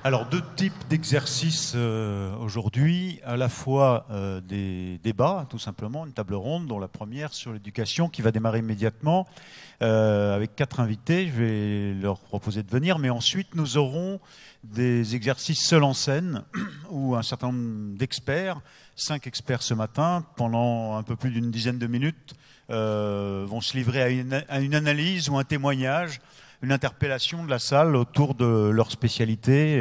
Alors, deux types d'exercices aujourd'hui, à la fois des débats, tout simplement, une table ronde, dont la première sur l'éducation qui va démarrer immédiatement avec 4 invités. Je vais leur proposer de venir, mais ensuite nous aurons des exercices seuls en scène où un certain nombre d'experts, 5 experts ce matin, pendant un peu plus d'une dizaine de minutes, vont se livrer à une analyse ou un témoignage, une interpellation de la salle autour de leur spécialité,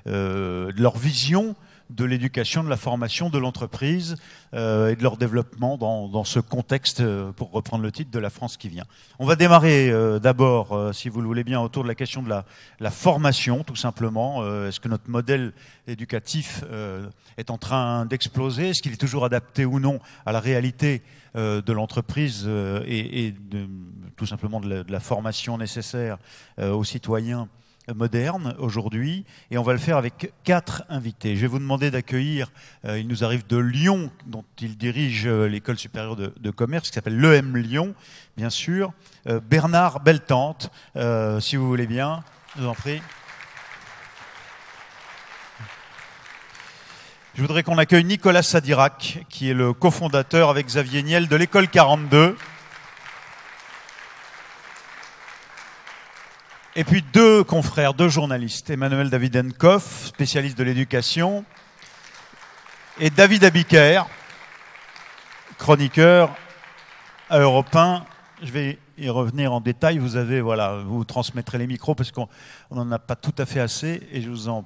de leur vision de l'éducation, de la formation, de l'entreprise et de leur développement dans ce contexte, pour reprendre le titre, de la France qui vient. On va démarrer d'abord, si vous le voulez bien, autour de la question de la formation, tout simplement. Est-ce que notre modèle éducatif est en train d'exploser? Est-ce qu'il est toujours adapté ou non à la réalité de l'entreprise et tout simplement de la formation nécessaire aux citoyens moderne aujourd'hui, et on va le faire avec 4 invités. Je vais vous demander d'accueillir, il nous arrive de Lyon, dont il dirige l'école supérieure de commerce, qui s'appelle l'EM Lyon, bien sûr, Bernard Beltante, si vous voulez bien, je vous en prie. Je voudrais qu'on accueille Nicolas Sadirac, qui est le cofondateur avec Xavier Niel de l'école 42. Et puis 2 confrères, 2 journalistes, Emmanuel Davidenkoff, spécialiste de l'éducation, et David Abiker, chroniqueur à Europe 1. Je vais y revenir en détail. Vous transmettrez les micros parce qu'on n'en a pas tout à fait assez, et je vous en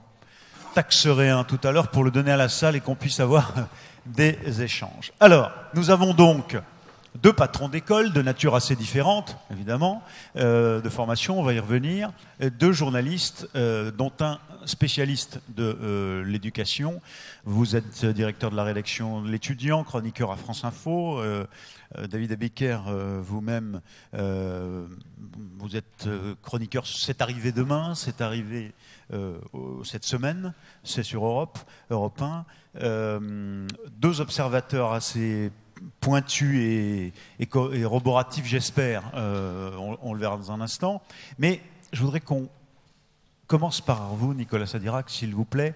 taxerai un tout à l'heure pour le donner à la salle et qu'on puisse avoir des échanges. Alors, nous avons donc 2 patrons d'école de nature assez différente, évidemment, de formation, on va y revenir, 2 journalistes, dont un spécialiste de l'éducation. Vous êtes directeur de la rédaction de l'Étudiant, chroniqueur à France Info. David Abiker, vous-même, vous êtes chroniqueur. C'est arrivé demain, c'est arrivé cette semaine, c'est sur Europe 1. 2 observateurs assez pointu et corroboratif, j'espère. On le verra dans un instant. Mais je voudrais qu'on commence par vous, Nicolas Sadirac, s'il vous plaît,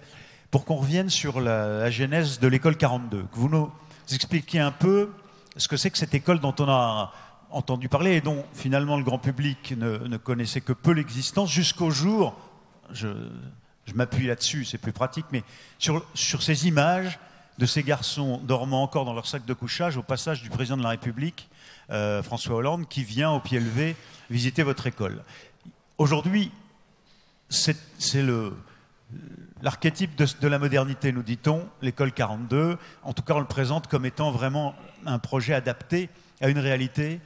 pour qu'on revienne sur la genèse de l'école 42. Que vous nous expliquiez un peu ce que c'est que cette école dont on a entendu parler et dont finalement le grand public ne connaissait que peu l'existence jusqu'au jour, je m'appuie là-dessus, c'est plus pratique, mais sur ces images de ces garçons dormant encore dans leur sac de couchage au passage du président de la République, François Hollande, qui vient au pied levé visiter votre école. Aujourd'hui, c'est l'archétype de la modernité, nous dit-on, l'école 42. En tout cas, on le présente comme étant vraiment un projet adapté à une réalité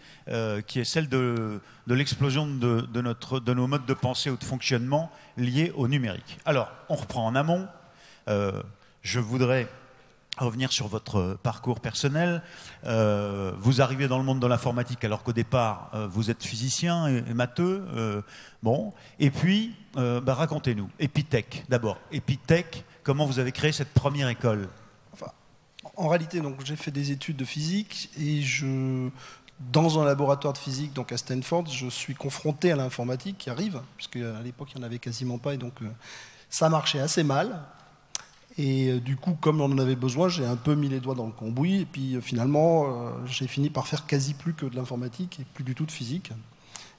qui est celle de l'explosion de nos modes de pensée ou de fonctionnement liés au numérique. Alors, on reprend en amont. Je voudrais revenir sur votre parcours personnel. Vous arrivez dans le monde de l'informatique alors qu'au départ, vous êtes physicien et matheux. Et puis, racontez-nous. Epitech, d'abord. Epitech, comment vous avez créé cette première école? En réalité, donc, j'ai fait des études de physique et dans un laboratoire de physique donc à Stanford, je suis confronté à l'informatique qui arrive, puisque à l'époque, il n'y en avait quasiment pas, et donc ça marchait assez mal. Et du coup, comme on en avait besoin, j'ai un peu mis les doigts dans le cambouis. Et puis finalement, j'ai fini par faire quasi plus que de l'informatique et plus du tout de physique.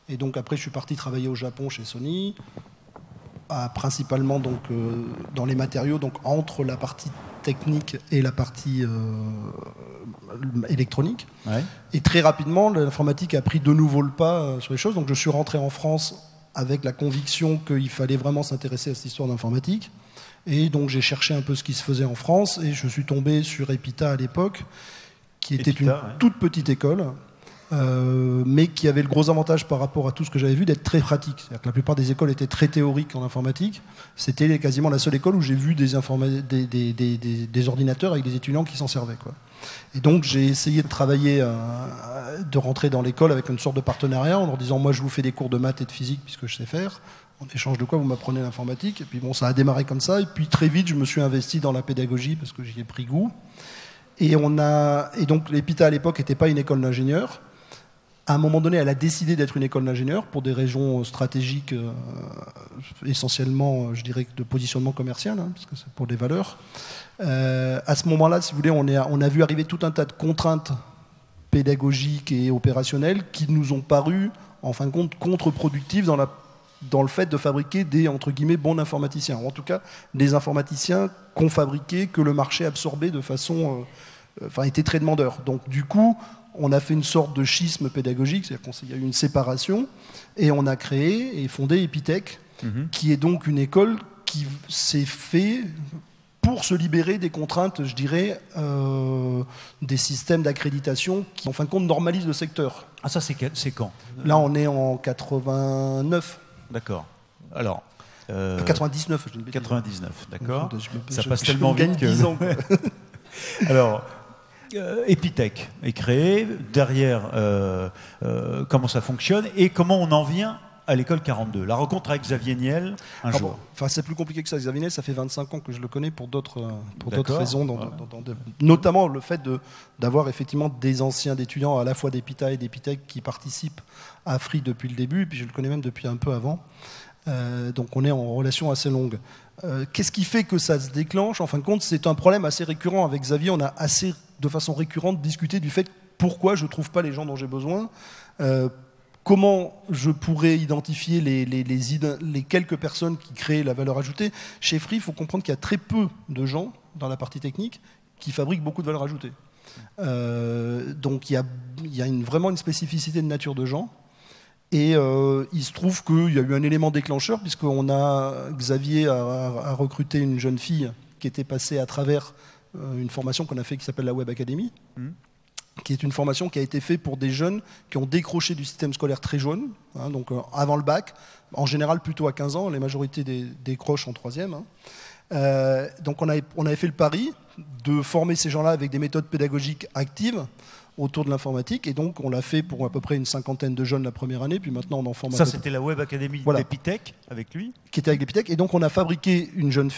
Et donc après, je suis parti travailler au Japon chez Sony, principalement donc, dans les matériaux, donc entre la partie technique et la partie électronique. Ouais. Et très rapidement, l'informatique a pris de nouveau le pas sur les choses. Donc je suis rentré en France avec la conviction qu'il fallait vraiment s'intéresser à cette histoire d'informatique. Et donc j'ai cherché un peu ce qui se faisait en France et je suis tombé sur Epita à l'époque, qui était une toute petite école, mais qui avait le gros avantage par rapport à tout ce que j'avais vu d'être très pratique. C'est-à-dire que la plupart des écoles étaient très théoriques en informatique. C'était quasiment la seule école où j'ai vu des ordinateurs avec des étudiants qui s'en servaient, quoi. Et donc j'ai essayé de travailler, de rentrer dans l'école avec une sorte de partenariat en leur disant moi je vous fais des cours de maths et de physique puisque je sais faire. En échange de quoi vous m'apprenez l'informatique. Et puis bon, ça a démarré comme ça. Et puis très vite, je me suis investi dans la pédagogie parce que j'y ai pris goût. Et donc l'Epita à l'époque n'était pas une école d'ingénieurs. À un moment donné, elle a décidé d'être une école d'ingénieurs pour des raisons stratégiques, essentiellement, je dirais, de positionnement commercial, hein, parce que c'est pour des valeurs. À ce moment-là, si vous voulez, on a vu arriver tout un tas de contraintes pédagogiques et opérationnelles qui nous ont paru, en fin de compte, contre-productives dans le fait de fabriquer des, entre guillemets, bons informaticiens. Ou en tout cas, des informaticiens qu'on fabriquait, que le marché absorbait de façon... était très demandeur. Donc, du coup... on a fait une sorte de schisme pédagogique, c'est-à-dire qu'il y a eu une séparation, et on a créé et fondé Epitech, qui est donc une école qui s'est faite pour se libérer des contraintes, je dirais, des systèmes d'accréditation qui, en fin de compte, normalisent le secteur. Ah, ça, c'est quand? Là, on est en 89. D'accord. Alors... 99, je ne 99, d'accord. Ça je passe tellement vite que... 10 ans. Alors... Epitech est créé, derrière comment ça fonctionne et comment on en vient à l'école 42. La rencontre avec Xavier Niel un jour. Bon, enfin, c'est plus compliqué que ça. Xavier Niel, ça fait 25 ans que je le connais pour d'autres raisons, notamment le fait d'avoir effectivement des anciens étudiants à la fois d'Epita et d'Epitech qui participent à Free depuis le début, et puis je le connais même depuis un peu avant. Donc on est en relation assez longue. Qu'est-ce qui fait que ça se déclenche? En fin de compte, c'est un problème assez récurrent avec Xavier. On a assez, de façon récurrente, discuté du fait pourquoi je ne trouve pas les gens dont j'ai besoin, comment je pourrais identifier les quelques personnes qui créent la valeur ajoutée. Chez Free, il faut comprendre qu'il y a très peu de gens dans la partie technique qui fabriquent beaucoup de valeur ajoutée. Donc il y a vraiment une spécificité de nature de gens. Et il se trouve qu'il y a eu un élément déclencheur, Xavier a recruté une jeune fille qui était passée à travers une formation qu'on a fait qui s'appelle la Web Academy, qui est une formation qui a été faite pour des jeunes qui ont décroché du système scolaire très jeune, hein, donc avant le bac, en général plutôt à 15 ans, la majorité décrochent en troisième. Hein. Donc on avait fait le pari de former ces gens-là avec des méthodes pédagogiques actives, autour de l'informatique, et donc on l'a fait pour à peu près une cinquantaine de jeunes la première année, puis maintenant on en forme. Ça, c'était la Web Academy d'Epitech avec lui, qui était avec Epitech, et donc on a fabriqué une jeune,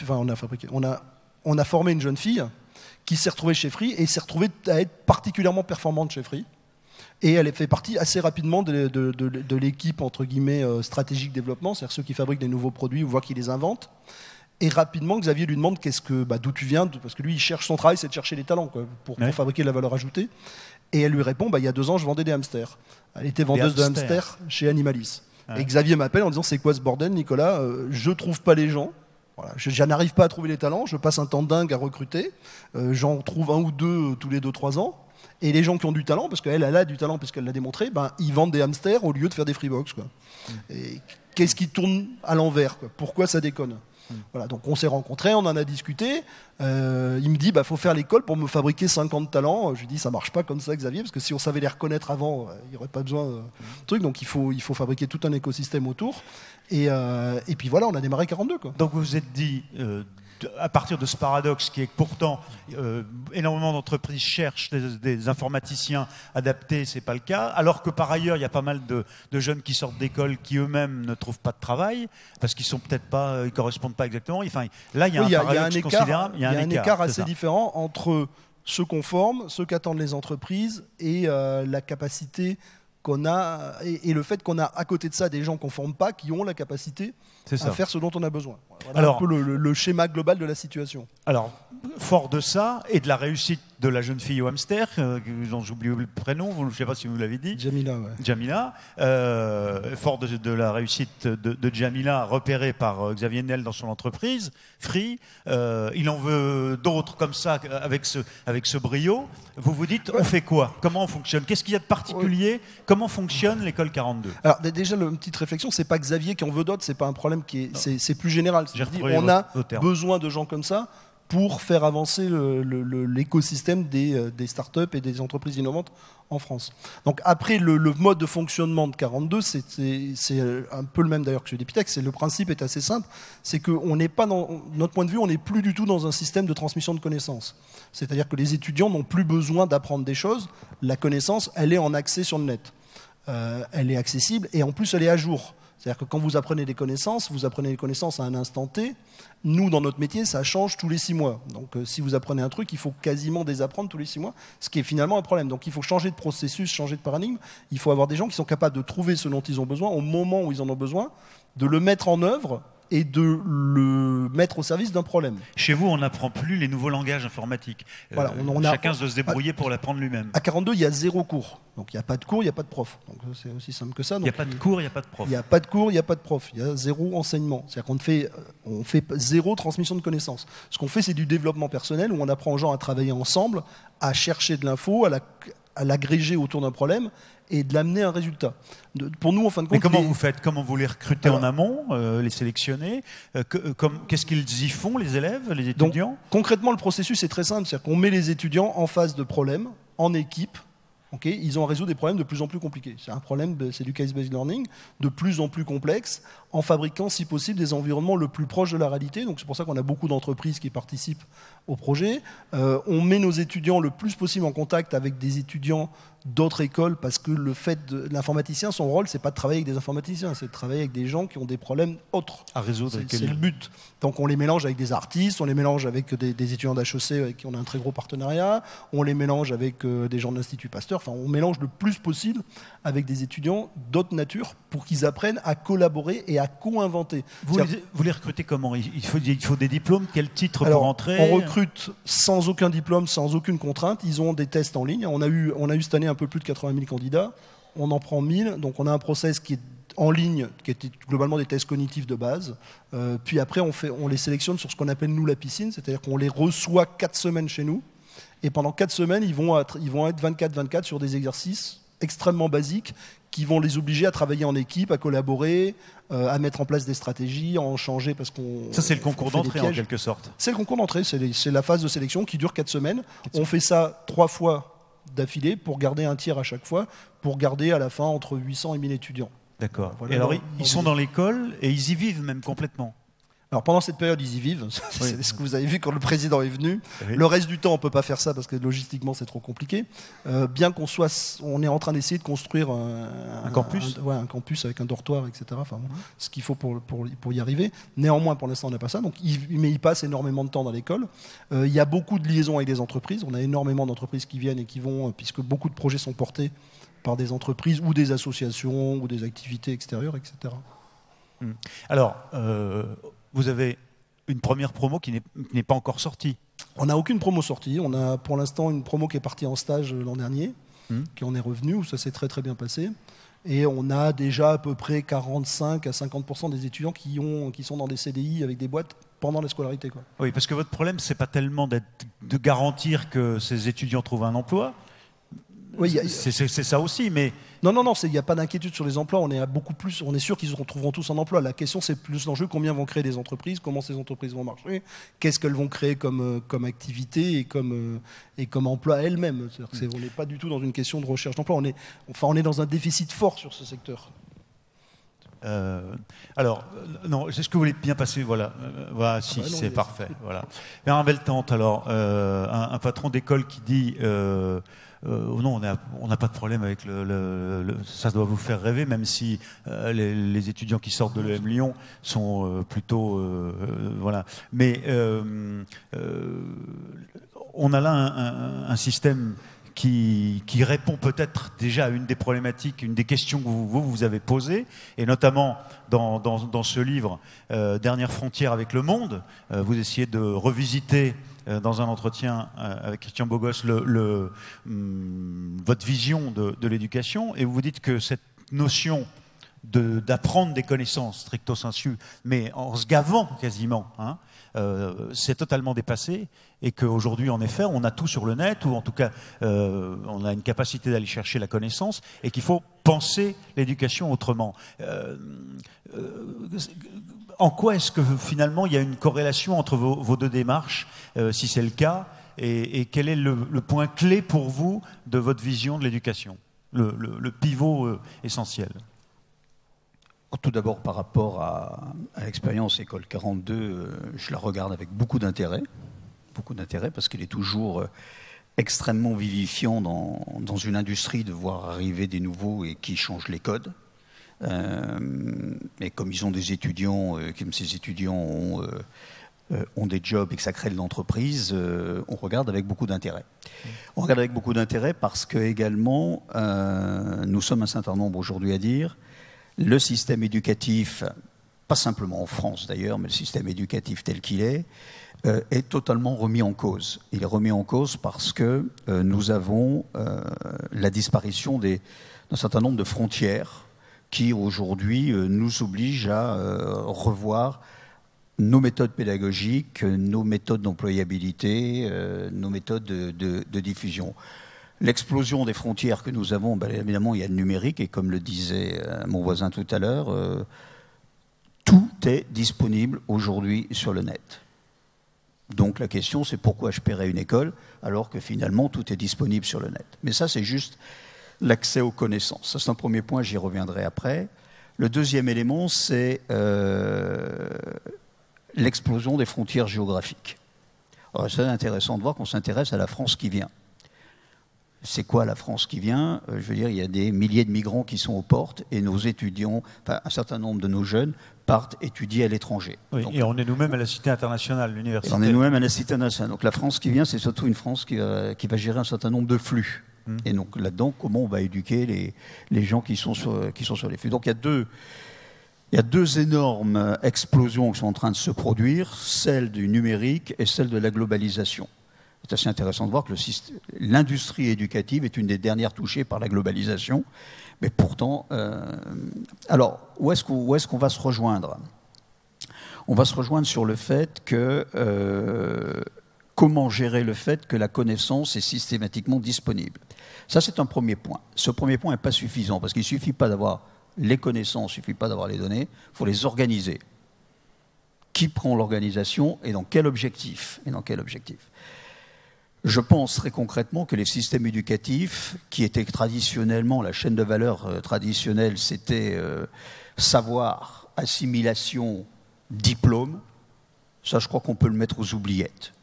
on a formé une jeune fille qui s'est retrouvée chez Free et s'est retrouvée à être particulièrement performante chez Free, et elle fait partie assez rapidement de l'équipe entre guillemets stratégique développement, c'est-à-dire ceux qui fabriquent des nouveaux produits ou voient qui les inventent. Et rapidement, Xavier lui demande d'où tu viens, parce que lui, il cherche son travail, c'est de chercher les talents pour fabriquer de la valeur ajoutée. Et elle lui répond, il y a 2 ans, je vendais des hamsters. Elle était vendeuse de hamsters chez Animalis. Ouais. Et Xavier m'appelle en disant, c'est quoi ce bordel, Nicolas? Je trouve pas les gens. Voilà, je n'arrive pas à trouver les talents. Je passe un temps dingue à recruter. J'en trouve 1 ou 2 tous les 2-3 ans. Et les gens qui ont du talent, parce qu'elle a du talent, puisqu'elle l'a démontré, ils vendent des hamsters au lieu de faire des freebox. Et qu'est-ce qui tourne à l'envers? Pourquoi ça déconne? Voilà, donc on s'est rencontrés, on en a discuté. Il me dit, faut faire l'école pour me fabriquer 50 talents. Je lui dis, ça marche pas comme ça, Xavier, parce que si on savait les reconnaître avant, il n'y aurait pas besoin de trucs. Donc il faut fabriquer tout un écosystème autour. Et puis voilà, on a démarré 42. Donc vous vous êtes dit, à partir de ce paradoxe qui est que pourtant énormément d'entreprises cherchent des informaticiens adaptés, c'est pas le cas, alors que par ailleurs il y a pas mal de jeunes qui sortent d'école qui eux-mêmes ne trouvent pas de travail parce qu'ils sont peut-être pas, ils correspondent pas exactement. Enfin, là il y a un paradoxe considérable. Il y a un écart assez différent entre ceux qu'on forme, ceux qu'attendent les entreprises et la capacité qu'on a, et le fait qu'on a à côté de ça des gens qu'on ne forme pas qui ont la capacité à faire ce dont on a besoin. Voilà alors, un peu le schéma global de la situation. Alors, fort de ça et de la réussite de la jeune fille au hamster, dont j'oublie le prénom, je ne sais pas si vous l'avez dit. Jamila, ouais. Jamila, fort de la réussite de Jamila, repérée par Xavier Niel dans son entreprise, Free, il en veut d'autres comme ça, avec ce brio. Vous vous dites, on fait quoi? Comment on fonctionne? Qu'est-ce qu'il y a de particulier? Comment fonctionne l'école 42? Alors déjà, une petite réflexion, c'est pas Xavier qui en veut d'autres, c'est pas un problème c'est plus général. On a besoin de gens comme ça pour faire avancer l'écosystème des startups et des entreprises innovantes en France. Donc après, le mode de fonctionnement de 42, c'est un peu le même d'ailleurs que chez Epitech. Le principe est assez simple, c'est qu'on n'est pas, dans notre point de vue, on n'est plus du tout dans un système de transmission de connaissances. C'est-à-dire que les étudiants n'ont plus besoin d'apprendre des choses. La connaissance, elle est en accès sur le net. Elle est accessible et en plus, elle est à jour. C'est-à-dire que quand vous apprenez des connaissances à un instant T. Nous, dans notre métier, ça change tous les 6 mois. Donc, si vous apprenez un truc, il faut quasiment désapprendre tous les 6 mois, ce qui est finalement un problème. Donc, il faut changer de processus, changer de paradigme. Il faut avoir des gens qui sont capables de trouver ce dont ils ont besoin au moment où ils en ont besoin, de le mettre en œuvre et de le mettre au service d'un problème. Chez vous, on n'apprend plus les nouveaux langages informatiques. Voilà, chacun doit se débrouiller pour l'apprendre lui-même. À 42, il y a 0 cours. Donc il n'y a pas de cours, il n'y a pas de prof. Donc c'est aussi simple que ça. Il n'y a pas de cours, il n'y a pas de prof. Il n'y a pas de cours, il n'y a pas de prof. Il y a 0 enseignement. C'est-à-dire on fait 0 transmission de connaissances. Ce qu'on fait, c'est du développement personnel où on apprend aux gens à travailler ensemble, à chercher de l'info, à l'agréger autour d'un problème et de l'amener à un résultat. Pour nous, en fin de compte... Mais comment vous faites? Comment vous les recrutez en amont, les sélectionnez? Qu'est-ce qu'ils y font, les élèves, les étudiants? Donc, concrètement, le processus est très simple. C'est-à-dire qu'on met les étudiants en face de problèmes, en équipe. Okay, ils ont à résoudre des problèmes de plus en plus compliqués. C'est du case-based learning, de plus en plus complexe, en fabriquant, si possible, des environnements le plus proches de la réalité. Donc c'est pour ça qu'on a beaucoup d'entreprises qui participent au projet. On met nos étudiants le plus possible en contact avec des étudiants d'autres écoles, parce que le fait de l'informaticien, son rôle, c'est pas de travailler avec des informaticiens, c'est de travailler avec des gens qui ont des problèmes autres à résoudre. C'est le but. Donc on les mélange avec des artistes, on les mélange avec des étudiants d'HEC avec qui on a un très gros partenariat, on les mélange avec des gens de l'Institut Pasteur. Enfin, on mélange le plus possible avec des étudiants d'autres natures pour qu'ils apprennent à collaborer et à co-inventer. Vous les recrutez comment? Il faut des diplômes? Quel titre Alors, pour entrer? On recrute sans aucun diplôme, sans aucune contrainte. Ils ont des tests en ligne. On a eu cette année un peu plus de 80 000 candidats. On en prend 1000. Donc on a un process qui est en ligne, qui était globalement des tests cognitifs de base. Puis après, on les sélectionne sur ce qu'on appelle, nous, la piscine. C'est-à-dire qu'on les reçoit 4 semaines chez nous. Et pendant 4 semaines, ils vont être 24-24 sur des exercices extrêmement basiques qui vont les obliger à travailler en équipe, à collaborer, à mettre en place des stratégies, à en changer parce qu'on... Ça, c'est le concours d'entrée en quelque sorte. C'est le concours d'entrée, c'est la phase de sélection qui dure 4 semaines. On fait ça 3 fois d'affilée pour garder un tiers à chaque fois, pour garder à la fin entre 800 et 1000 étudiants. D'accord. Voilà, et alors, ils sont dans l'école et ils y vivent même complètement. Alors pendant cette période, ils y vivent. C'est ce que vous avez vu quand le président est venu. Oui. Le reste du temps, on ne peut pas faire ça parce que logistiquement, c'est trop compliqué. Bien on est en train d'essayer de construire un campus. Un campus avec un dortoir, etc. Enfin, ce qu'il faut pour y arriver. Néanmoins, pour l'instant, on n'a pas ça. Donc, mais ils passent énormément de temps dans l'école. Il y a beaucoup de liaisons avec des entreprises. On a énormément d'entreprises qui viennent et qui vont, puisque beaucoup de projets sont portés par des entreprises ou des associations ou des activités extérieures, etc. Alors, vous avez une première promo qui n'est pas encore sortie. On n'a aucune promo sortie. On a pour l'instant une promo qui est partie en stage l'an dernier, qui en est revenue, où ça s'est très très bien passé. Et on a déjà à peu près 45 à 50% des étudiants qui sont dans des CDI avec des boîtes pendant la scolarité, quoi. Oui, parce que votre problème, c'est pas tellement de garantir que ces étudiants trouvent un emploi. Oui, c'est ça aussi, mais... Non, il n'y a pas d'inquiétude sur les emplois. On est sûr qu'ils trouveront tous un emploi. La question, c'est plus l'enjeu, combien vont créer des entreprises, comment ces entreprises vont marcher, qu'est-ce qu'elles vont créer comme activité et comme emploi elles-mêmes. On n'est pas du tout dans une question de recherche d'emploi. On est dans un déficit fort sur ce secteur. Non, c'est ce que vous voulez bien passer, voilà. C'est parfait. Voilà. Bernard Beltante, alors, un patron d'école qui dit... non, on n'a pas de problème avec ça doit vous faire rêver, même si les étudiants qui sortent de l'EM Lyon sont plutôt... voilà. Mais on a là un système qui répond peut-être déjà à une des problématiques, une des questions que vous avez posées, et notamment dans ce livre, Dernière frontière avec le monde, vous essayez de revisiter dans un entretien avec Christian Bogos votre vision de l'éducation, et vous dites que cette notion d'apprendre des connaissances stricto sensu, mais en se gavant quasiment, c'est totalement dépassé, et qu'aujourd'hui, en effet, on a tout sur le net, ou en tout cas, on a une capacité d'aller chercher la connaissance, et qu'il faut penser l'éducation autrement. En quoi est-ce que finalement il y a une corrélation entre vos deux démarches, si c'est le cas, et quel est le point clé pour vous de votre vision de l'éducation, le pivot essentiel? Tout d'abord, par rapport à l'expérience École 42, je la regarde avec beaucoup d'intérêt parce qu'il est toujours extrêmement vivifiant dans une industrie de voir arriver des nouveaux et qui changent les codes. Et comme ils ont des étudiants, comme ces étudiants ont des jobs et que ça crée de l'entreprise, on regarde avec beaucoup d'intérêt. On regarde avec beaucoup d'intérêt parce que également, nous sommes un certain nombre aujourd'hui à dire, le système éducatif, pas simplement en France d'ailleurs, mais le système éducatif tel qu'il est totalement remis en cause. Il est remis en cause parce que nous avons la disparition d'un certain nombre de frontières qui aujourd'hui nous obligent à revoir nos méthodes pédagogiques, nos méthodes d'employabilité, nos méthodes de diffusion. L'explosion des frontières que nous avons, ben, évidemment, il y a le numérique, et comme le disait mon voisin tout à l'heure, tout est disponible aujourd'hui sur le net. Donc la question, c'est pourquoi je paierais une école alors que finalement tout est disponible sur le net. Mais ça, c'est juste l'accès aux connaissances. Ça, c'est un premier point, j'y reviendrai après. Le deuxième élément, c'est l'explosion des frontières géographiques. Alors, c'est intéressant de voir qu'on s'intéresse à la France qui vient. C'est quoi la France qui vient ? Je veux dire, il y a des milliers de migrants qui sont aux portes et nos étudiants, enfin un certain nombre de nos jeunes, partent étudier à l'étranger. Oui, donc, et on est nous-mêmes à la Cité internationale, l'université. On est nous-mêmes à la Cité internationale. Donc la France qui vient, c'est surtout une France qui va gérer un certain nombre de flux. Et donc là-dedans, comment on va éduquer les gens qui sont sur les flux. Donc il y a deux énormes explosions qui sont en train de se produire, celle du numérique et celle de la globalisation. C'est assez intéressant de voir que l'industrie éducative est une des dernières touchées par la globalisation. Mais pourtant, alors, où est-ce qu'on va se rejoindre ? On va se rejoindre sur le fait que comment gérer le fait que la connaissance est systématiquement disponible. Ça, c'est un premier point. Ce premier point n'est pas suffisant, parce qu'il ne suffit pas d'avoir les connaissances, il ne suffit pas d'avoir les données, il faut les organiser. Qui prend l'organisation et dans quel objectif ? Je pense très concrètement que les systèmes éducatifs, qui étaient traditionnellement, la chaîne de valeur traditionnelle, c'était savoir, assimilation, diplôme, ça je crois qu'on peut le mettre aux oubliettes.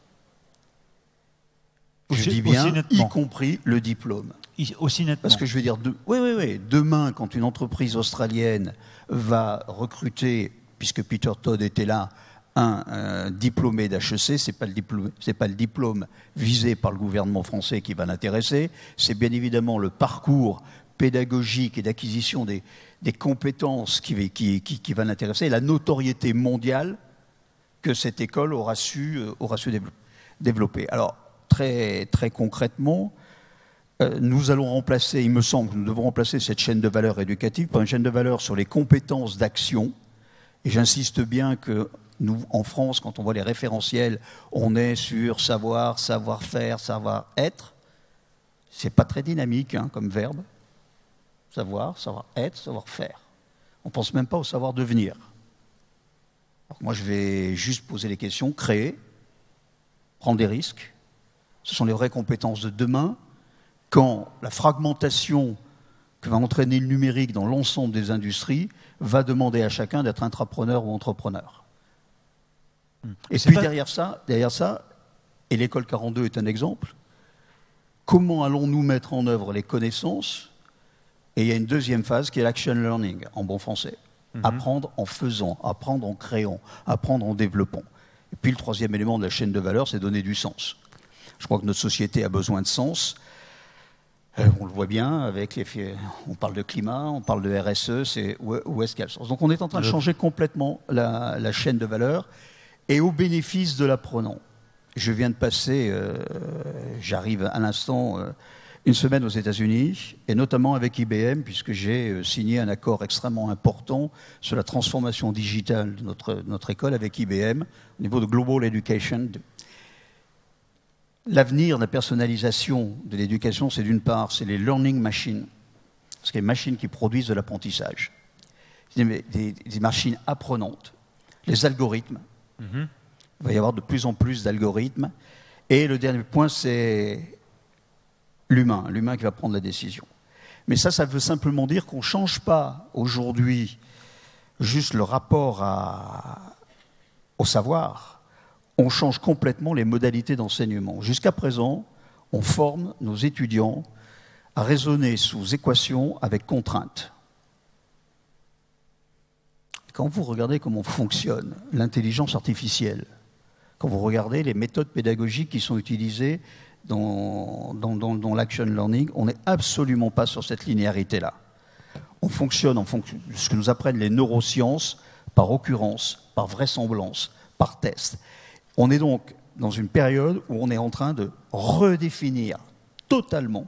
Je dis bien, y compris le diplôme. Aussi nettement. Parce que je veux dire, oui. Demain, quand une entreprise australienne va recruter, puisque Peter Todd était là, un diplômé d'HEC, c'est pas le diplôme visé par le gouvernement français qui va l'intéresser, c'est bien évidemment le parcours pédagogique et d'acquisition des compétences qui va l'intéresser, et la notoriété mondiale que cette école aura su développer. Alors, très, très concrètement, nous allons remplacer, il me semble que nous devons remplacer cette chaîne de valeur éducative par une chaîne de valeur sur les compétences d'action, et j'insiste bien que nous, en France, quand on voit les référentiels, on est sur savoir, savoir-faire, savoir-être. C'est pas très dynamique comme verbe. Savoir, savoir-être, savoir-faire. On ne pense même pas au savoir-devenir. Moi, je vais juste poser les questions, créer, prendre des risques. Ce sont les vraies compétences de demain, quand la fragmentation que va entraîner le numérique dans l'ensemble des industries va demander à chacun d'être intrapreneur ou entrepreneur. Et puis derrière ça, et l'école 42 est un exemple, comment allons-nous mettre en œuvre les connaissances ? Et il y a une deuxième phase qui est l'action learning, en bon français. Apprendre en faisant, apprendre en créant, apprendre en développant. Et puis le troisième élément de la chaîne de valeur, c'est donner du sens. Je crois que notre société a besoin de sens. On le voit bien, on parle de climat, on parle de RSE, c'est où est-ce qu'il y a le sens ? Donc on est en train de changer complètement la chaîne de valeur. Et au bénéfice de l'apprenant. Je viens de passer, j'arrive à l'instant, une semaine aux États-Unis, et notamment avec IBM, puisque j'ai signé un accord extrêmement important sur la transformation digitale de notre école avec IBM, au niveau de Global Education. L'avenir de la personnalisation de l'éducation, c'est d'une part, c'est les learning machines, c'est les machines qui produisent de l'apprentissage, des machines apprenantes, les algorithmes. Il va y avoir de plus en plus d'algorithmes. Et le dernier point, c'est l'humain qui va prendre la décision. Mais ça veut simplement dire qu'on ne change pas aujourd'hui juste le rapport au savoir. On change complètement les modalités d'enseignement. Jusqu'à présent, on forme nos étudiants à raisonner sous équation avec contrainte. Quand vous regardez comment fonctionne l'intelligence artificielle, quand vous regardez les méthodes pédagogiques qui sont utilisées dans l'action learning, on n'est absolument pas sur cette linéarité-là. On fonctionne en fonction de ce que nous apprennent les neurosciences, par occurrence, par vraisemblance, par test. On est donc dans une période où on est en train de redéfinir totalement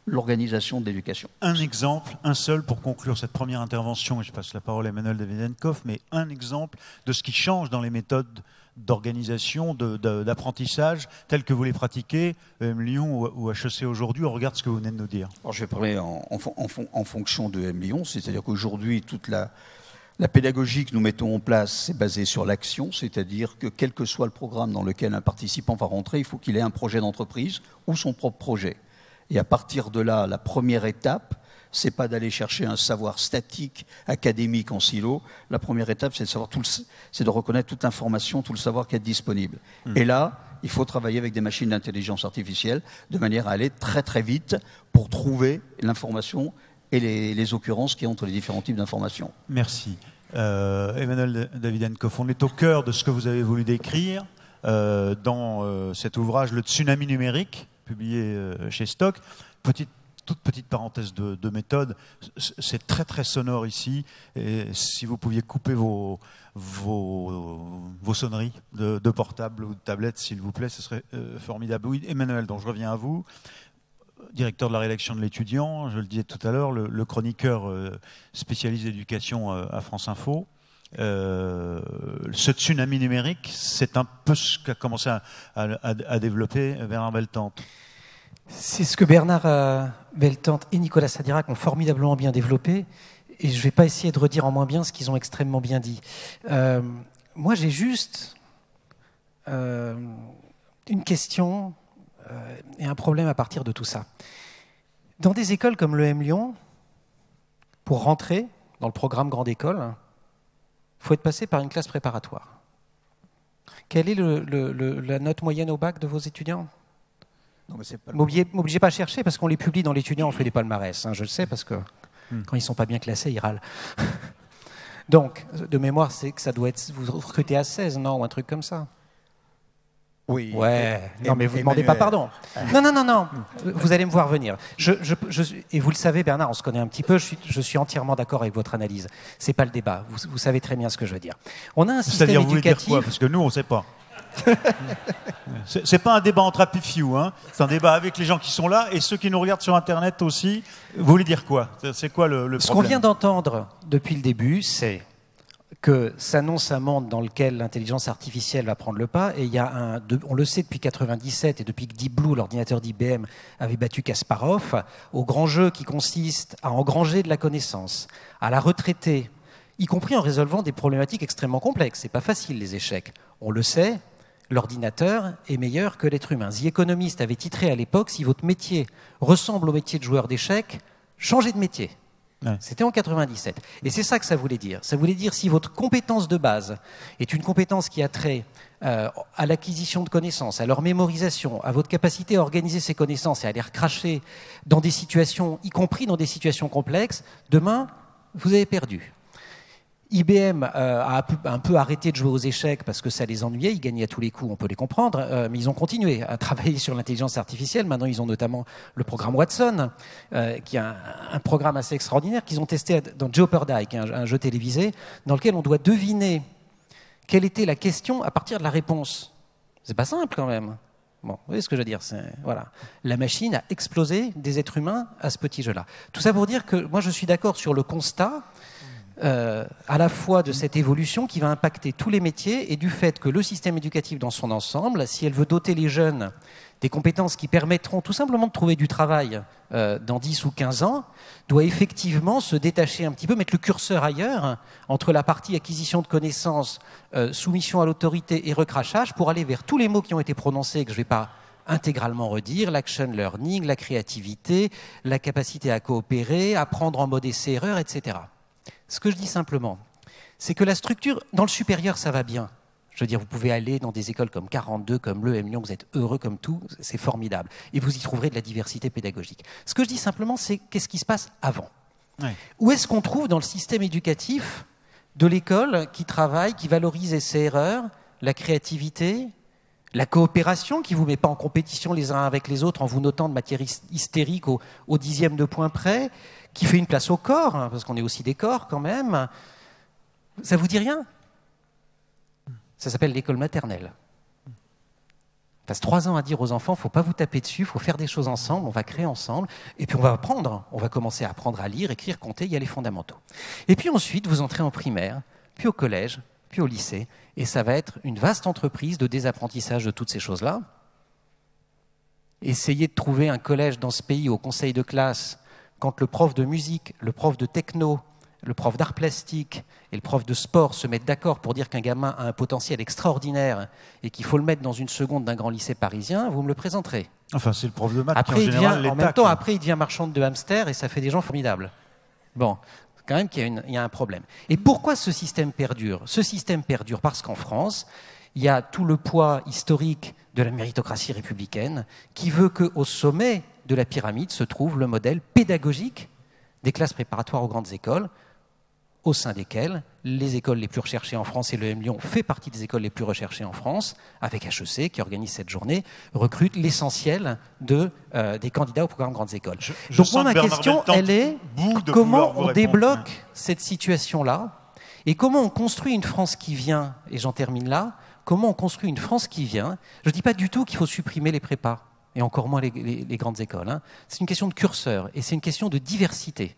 l'organisation de l'éducation. Un exemple, un seul pour conclure cette première intervention, et je passe la parole à Emmanuel Davidenkoff, mais un exemple de ce qui change dans les méthodes d'organisation, d'apprentissage, telles que vous les pratiquez, Lyon ou HEC aujourd'hui, on regarde ce que vous venez de nous dire. Alors, je vais parler en fonction de Lyon, c'est-à-dire qu'aujourd'hui, toute la pédagogie que nous mettons en place, c'est basé sur l'action, c'est-à-dire que quel que soit le programme dans lequel un participant va rentrer, il faut qu'il ait un projet d'entreprise ou son propre projet. Et à partir de là, la première étape, c'est pas d'aller chercher un savoir statique, académique en silo. La première étape, c'est de reconnaître toute l'information, tout le savoir qui est disponible. Et là, il faut travailler avec des machines d'intelligence artificielle de manière à aller très très vite pour trouver l'information et les occurrences qu'il y a entre les différents types d'informations. Merci. Emmanuel Davidenkoff, on est au cœur de ce que vous avez voulu décrire dans cet ouvrage, Le tsunami numérique, publié chez Stock. Toute petite parenthèse de méthode, c'est très très sonore ici, et si vous pouviez couper vos sonneries de portable ou de tablette, s'il vous plaît, ce serait formidable. Oui, Emmanuel, donc je reviens à vous, directeur de la rédaction de l'Étudiant, je le disais tout à l'heure, le chroniqueur spécialiste d'éducation à France Info. Ce tsunami numérique, c'est un peu ce qu'a commencé à développer Bernard Beltante. C'est ce que Bernard Beltante et Nicolas Sadirac ont formidablement bien développé, et je ne vais pas essayer de redire en moins bien ce qu'ils ont extrêmement bien dit. Moi, j'ai juste une question et un problème à partir de tout ça. Dans des écoles comme l'EM Lyon, pour rentrer dans le programme Grande École, il faut être passé par une classe préparatoire. Quelle est la note moyenne au bac de vos étudiants ? M'obligez pas à chercher, parce qu'on les publie dans l'Étudiant, on fait des palmarès, hein, je le sais, parce que quand ils sont pas bien classés, ils râlent. Donc, de mémoire, c'est que ça doit être, vous recrutez à 16, non, ou un truc comme ça. Oui. Ouais. Non, mais vous ne demandez pas pardon. Non. Vous allez me voir venir. Et vous le savez, Bernard, on se connaît un petit peu. Je suis entièrement d'accord avec votre analyse. C'est pas le débat. Vous savez très bien ce que je veux dire. On a un système éducatif. Vous voulez dire quoi ? Parce que nous, on ne sait pas. C'est pas un débat entre happy few, hein. C'est un débat avec les gens qui sont là et ceux qui nous regardent sur Internet aussi. Vous voulez dire quoi ? C'est quoi le problème ? Ce qu'on vient d'entendre depuis le début, c'est que s'annonce un monde dans lequel l'intelligence artificielle va prendre le pas, et il y a on le sait depuis 1997 et depuis que Deep Blue, l'ordinateur d'IBM, avait battu Kasparov, au grand jeu qui consiste à engranger de la connaissance, à la retraiter, y compris en résolvant des problématiques extrêmement complexes. C'est pas facile, les échecs. On le sait, l'ordinateur est meilleur que l'être humain. The Economist avait titré à l'époque « Si votre métier ressemble au métier de joueur d'échecs, changez de métier ». Ouais. C'était en 97. Et c'est ça que ça voulait dire. Ça voulait dire si votre compétence de base est une compétence qui a trait à l'acquisition de connaissances, à leur mémorisation, à votre capacité à organiser ces connaissances et à les recracher dans des situations, y compris dans des situations complexes, demain, vous avez perdu. IBM a un peu arrêté de jouer aux échecs parce que ça les ennuyait, ils gagnaient à tous les coups, on peut les comprendre, mais ils ont continué à travailler sur l'intelligence artificielle. Maintenant, ils ont notamment le programme Watson, qui est un programme assez extraordinaire qu'ils ont testé dans Jeopardy, qui est un jeu télévisé, dans lequel on doit deviner quelle était la question à partir de la réponse. C'est pas simple quand même. Bon, vous voyez ce que je veux dire, voilà. La machine a explosé des êtres humains à ce petit jeu-là. Tout ça pour dire que moi, je suis d'accord sur le constat à la fois de cette évolution qui va impacter tous les métiers et du fait que le système éducatif dans son ensemble, si elle veut doter les jeunes des compétences qui permettront tout simplement de trouver du travail dans 10 ou 15 ans, doit effectivement se détacher un petit peu, mettre le curseur ailleurs, entre la partie acquisition de connaissances, soumission à l'autorité et recrachage, pour aller vers tous les mots qui ont été prononcés et que je ne vais pas intégralement redire, l'action learning, la créativité, la capacité à coopérer, apprendre en mode essai-erreur, etc. Ce que je dis simplement, c'est que la structure, dans le supérieur, ça va bien. Je veux dire, vous pouvez aller dans des écoles comme 42, comme l'EM Lyon, vous êtes heureux comme tout, c'est formidable. Et vous y trouverez de la diversité pédagogique. Ce que je dis simplement, c'est qu'est-ce qui se passe avant ? Ouais. Où est-ce qu'on trouve dans le système éducatif de l'école qui travaille, qui valorise essais-erreurs, la créativité, la coopération, qui ne vous met pas en compétition les uns avec les autres en vous notant de matière hystérique au dixième de point près, qui fait une place au corps, hein, parce qu'on est aussi des corps quand même. Ça vous dit rien? Ça s'appelle l'école maternelle. On passe 3 ans à dire aux enfants, il ne faut pas vous taper dessus, il faut faire des choses ensemble, on va créer ensemble, et puis on va apprendre, on va commencer à apprendre à lire, écrire, compter, il y a les fondamentaux. Et puis ensuite, vous entrez en primaire, puis au collège, puis au lycée, et ça va être une vaste entreprise de désapprentissage de toutes ces choses-là. Essayez de trouver un collège dans ce pays au conseil de classe, quand le prof de musique, le prof de techno, le prof d'art plastique et le prof de sport se mettent d'accord pour dire qu'un gamin a un potentiel extraordinaire et qu'il faut le mettre dans une seconde d'un grand lycée parisien, vous me le présenterez. Enfin, c'est le prof de maths après, qui, en général, en même temps, après, il devient marchand de hamsters et ça fait des gens formidables. Bon, quand même qu'il y a un problème. Et pourquoi ce système perdure? Ce système perdure parce qu'en France, il y a tout le poids historique de la méritocratie républicaine qui veut qu'au sommet de la pyramide se trouve le modèle pédagogique des classes préparatoires aux grandes écoles, au sein desquelles les écoles les plus recherchées en France, et l'EM Lyon fait partie des écoles les plus recherchées en France, avec HEC qui organise cette journée, recrute l'essentiel des candidats au programme grandes écoles. Donc moi, ma question, elle est comment on débloque cette situation-là et comment on construit une France qui vient, et j'en termine là, comment on construit une France qui vient. Je ne dis pas du tout qu'il faut supprimer les prépas, et encore moins les grandes écoles. Hein. C'est une question de curseur, et c'est une question de diversité.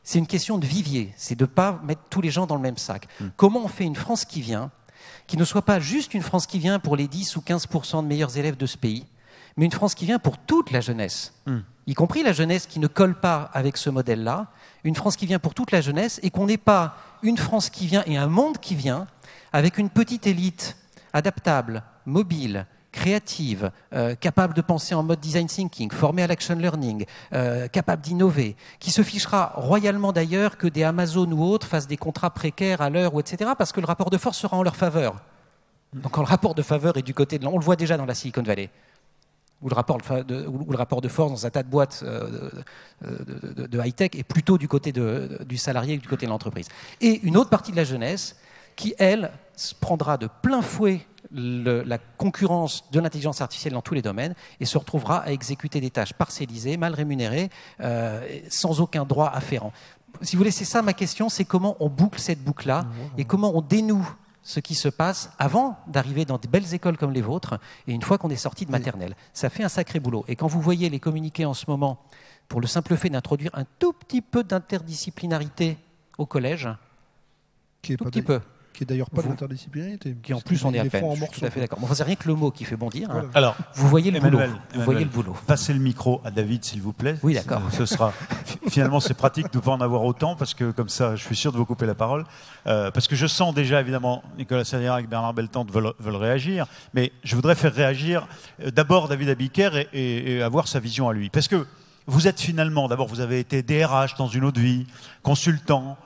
C'est une question de vivier, c'est de ne pas mettre tous les gens dans le même sac. Comment on fait une France qui vient, qui ne soit pas juste une France qui vient pour les 10 ou 15% de meilleurs élèves de ce pays, mais une France qui vient pour toute la jeunesse, y compris la jeunesse qui ne colle pas avec ce modèle-là, une France qui vient pour toute la jeunesse, et qu'on n'ait pas une France qui vient et un monde qui vient avec une petite élite adaptable, mobile, créative, capable de penser en mode design thinking, formée à l'action learning, capable d'innover, qui se fichera royalement d'ailleurs que des Amazon ou autres fassent des contrats précaires à l'heure, ou etc., parce que le rapport de force sera en leur faveur. Donc quand le rapport de faveur est du côté de... On le voit déjà dans la Silicon Valley, où le rapport de force dans un tas de boîtes de high-tech est plutôt du côté du salarié que du côté de l'entreprise. Et une autre partie de la jeunesse qui, elle, prendra de plein fouet la concurrence de l'intelligence artificielle dans tous les domaines et se retrouvera à exécuter des tâches parcellisées, mal rémunérées, sans aucun droit afférent. Si vous voulez, c'est ça ma question, c'est comment on boucle cette boucle-là et comment on dénoue ce qui se passe avant d'arriver dans de belles écoles comme les vôtres et une fois qu'on est sorti de maternelle. Ça fait un sacré boulot. Et quand vous voyez les communiqués en ce moment, pour le simple fait d'introduire un tout petit peu d'interdisciplinarité au collège, tout petit peu, qui est d'ailleurs pas de l'interdisciplinarité. Qui en plus on est à peine. Je suis tout à fait d'accord. Enfin, c'est rien que le mot qui fait bondir. Voilà. Alors, vous voyez le boulot. Vous voyez le boulot. Passez le micro à David, s'il vous plaît. Oui, d'accord. Ce sera finalement c'est pratique de ne pas en avoir autant parce que comme ça, je suis sûr de vous couper la parole. Parce que je sens déjà évidemment Nicolas Sallière et Bernard Beltante veulent réagir, mais je voudrais faire réagir d'abord David Abiker et avoir sa vision à lui. Parce que vous êtes finalement, d'abord vous avez été DRH dans une autre vie, consultant.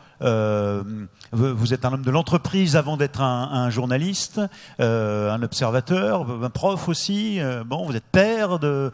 Vous êtes un homme de l'entreprise avant d'être un journaliste, un observateur, un prof aussi. Bon, vous êtes père de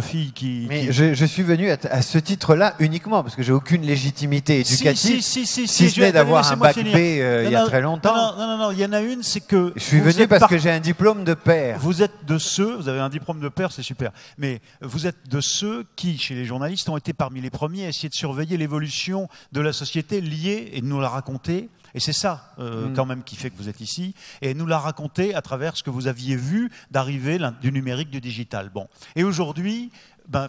filles qui... Mais je suis venu à ce titre-là uniquement parce que j'ai aucune légitimité éducative, si ce n'est d'avoir un bac B il y a très longtemps. Non, il y en a une, c'est que... Je suis venu parce que j'ai un diplôme de père. Vous êtes de ceux, vous avez un diplôme de père, c'est super, mais vous êtes de ceux qui, chez les journalistes, ont été parmi les premiers à essayer de surveiller l'évolution de la société liée et de nous la raconter, et c'est ça quand même qui fait que vous êtes ici, et nous la raconter à travers ce que vous aviez vu d'arriver du numérique, du digital. Bon. Et aujourd'hui,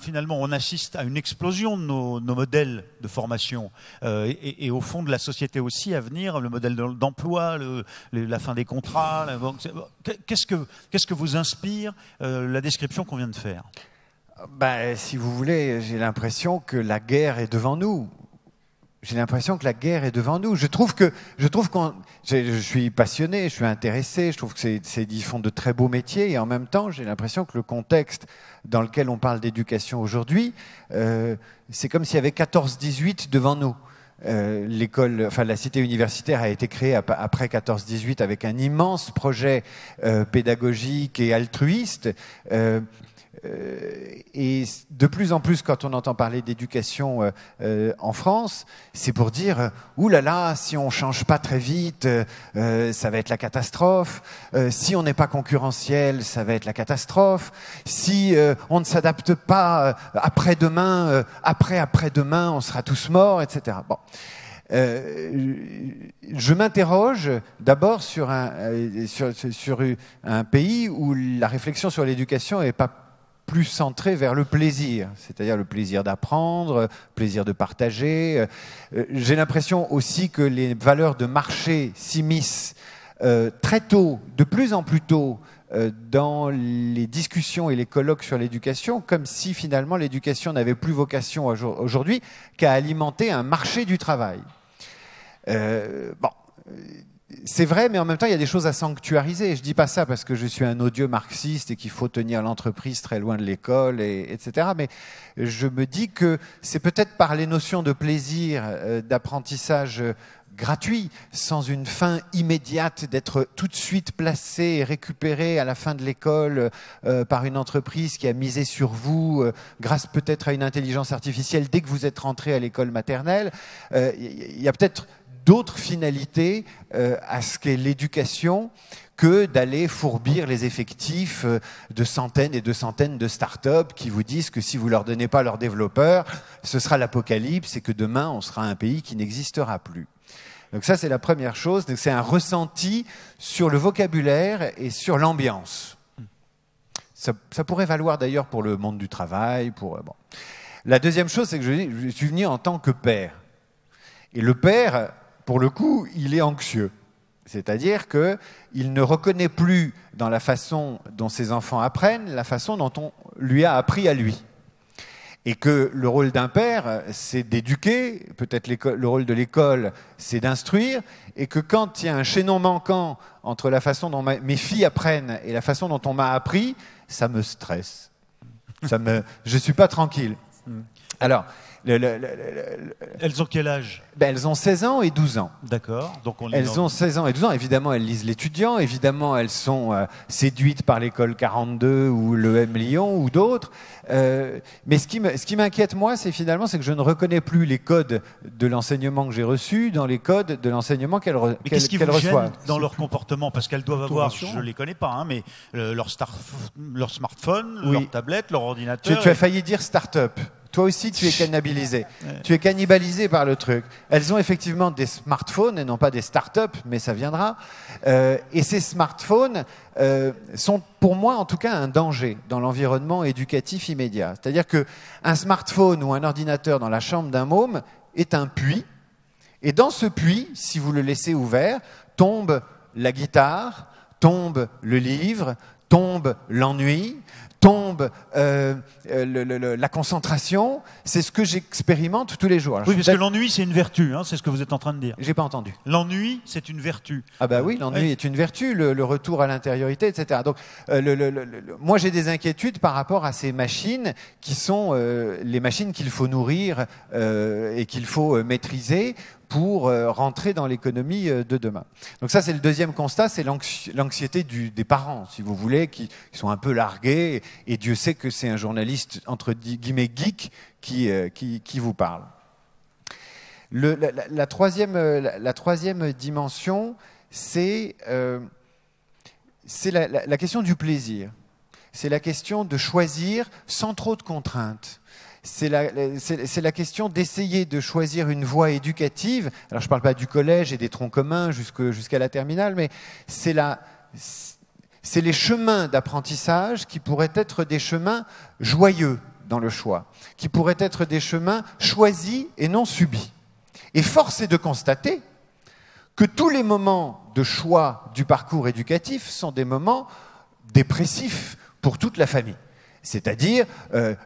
finalement, on assiste à une explosion de nos modèles de formation et au fond de la société aussi à venir, le modèle d'emploi, la fin des contrats. Qu'est-ce que vous inspire la description qu'on vient de faire? Si vous voulez, j'ai l'impression que la guerre est devant nous. J'ai l'impression que la guerre est devant nous. Je suis passionné, je suis intéressé, je trouve que ils font de très beaux métiers, et en même temps, j'ai l'impression que le contexte dans lequel on parle d'éducation aujourd'hui, c'est comme s'il y avait 14-18 devant nous. La cité universitaire a été créée après 14-18 avec un immense projet pédagogique et altruiste. Et de plus en plus, quand on entend parler d'éducation en France, c'est pour dire ouh là là, si on change pas très vite, ça va être la catastrophe. Si on n'est pas concurrentiel, ça va être la catastrophe. Si on ne s'adapte pas après-demain, après-après-demain, on sera tous morts, etc. Bon. Je m'interroge d'abord sur un pays où la réflexion sur l'éducation n'est pas plus centrée vers le plaisir, c'est-à-dire le plaisir d'apprendre, le plaisir de partager. J'ai l'impression aussi que les valeurs de marché s'immiscent très tôt, de plus en plus tôt, dans les discussions et les colloques sur l'éducation, comme si finalement l'éducation n'avait plus vocation aujourd'hui qu'à alimenter un marché du travail. Bon, c'est vrai, mais en même temps, il y a des choses à sanctuariser. Je ne dis pas ça parce que je suis un odieux marxiste et qu'il faut tenir l'entreprise très loin de l'école, etc. Mais je me dis que c'est peut-être par les notions de plaisir, d'apprentissage gratuit, sans une fin immédiate, d'être tout de suite placé et récupéré à la fin de l'école par une entreprise qui a misé sur vous, grâce peut-être à une intelligence artificielle, dès que vous êtes rentré à l'école maternelle. Il y a peut-être d'autres finalités à ce qu'est l'éducation que d'aller fourbir les effectifs de centaines et de centaines de start-up qui vous disent que si vous ne leur donnez pas leurs développeurs, ce sera l'apocalypse et que demain, on sera un pays qui n'existera plus. Donc ça, c'est la première chose. C'est un ressenti sur le vocabulaire et sur l'ambiance. Ça pourrait valoir d'ailleurs pour le monde du travail. Bon. La deuxième chose, c'est que je suis venu en tant que père. Et le père, pour le coup, il est anxieux. C'est-à-dire qu'il ne reconnaît plus dans la façon dont ses enfants apprennent la façon dont on lui a appris à lui. Et que le rôle d'un père, c'est d'éduquer, peut-être le rôle de l'école, c'est d'instruire, et que quand il y a un chaînon manquant entre la façon dont mes filles apprennent et la façon dont on m'a appris, ça me stresse. Je ne suis pas tranquille. Alors, elles ont quel âge? Elles ont 16 ans et 12 ans. D'accord. Elles ont 16 ans et 12 ans. Évidemment, elles lisent l'étudiant. Évidemment, elles sont séduites par l'école 42 ou le M Lyon ou d'autres. Mais ce qui m'inquiète, moi, c'est que je ne reconnais plus les codes de l'enseignement que j'ai reçus dans les codes de l'enseignement qu'elles reçoivent. Qu'est-ce qui vous gêne dans leur comportement? Parce qu'elles doivent avoir, je ne les connais pas, hein, mais leur smartphone, oui, leur tablette, leur ordinateur. Tu as failli dire start-up. Toi aussi, tu es cannibalisé. Tu es cannibalisé par le truc. Elles ont effectivement des smartphones et non pas des start-up, mais ça viendra. Et ces smartphones sont, pour moi, en tout cas, un danger dans l'environnement éducatif immédiat. C'est-à-dire qu'un smartphone ou un ordinateur dans la chambre d'un môme est un puits. Et dans ce puits, si vous le laissez ouvert, tombe la guitare, tombe le livre, tombe l'ennui, tombe la concentration. C'est ce que j'expérimente tous les jours. Alors, oui, parce que l'ennui, c'est une vertu, hein, c'est ce que vous êtes en train de dire. J'ai pas entendu. L'ennui, c'est une vertu. Ah bah oui, l'ennui est une vertu, le retour à l'intériorité, etc. Donc, moi, j'ai des inquiétudes par rapport à ces machines qui sont les machines qu'il faut nourrir et qu'il faut maîtriser pour rentrer dans l'économie de demain. Donc ça, c'est le deuxième constat, c'est l'anxiété des parents, si vous voulez, qui sont un peu largués, et Dieu sait que c'est un journaliste, entre guillemets, geek, qui vous parle. La troisième dimension, c'est la question du plaisir. C'est la question de choisir sans trop de contraintes. C'est la question d'essayer de choisir une voie éducative. Alors je ne parle pas du collège et des troncs communs jusqu'à la terminale, mais c'est les chemins d'apprentissage qui pourraient être des chemins joyeux dans le choix, qui pourraient être des chemins choisis et non subis. Et force est de constater que tous les moments de choix du parcours éducatif sont des moments dépressifs pour toute la famille. C'est-à-dire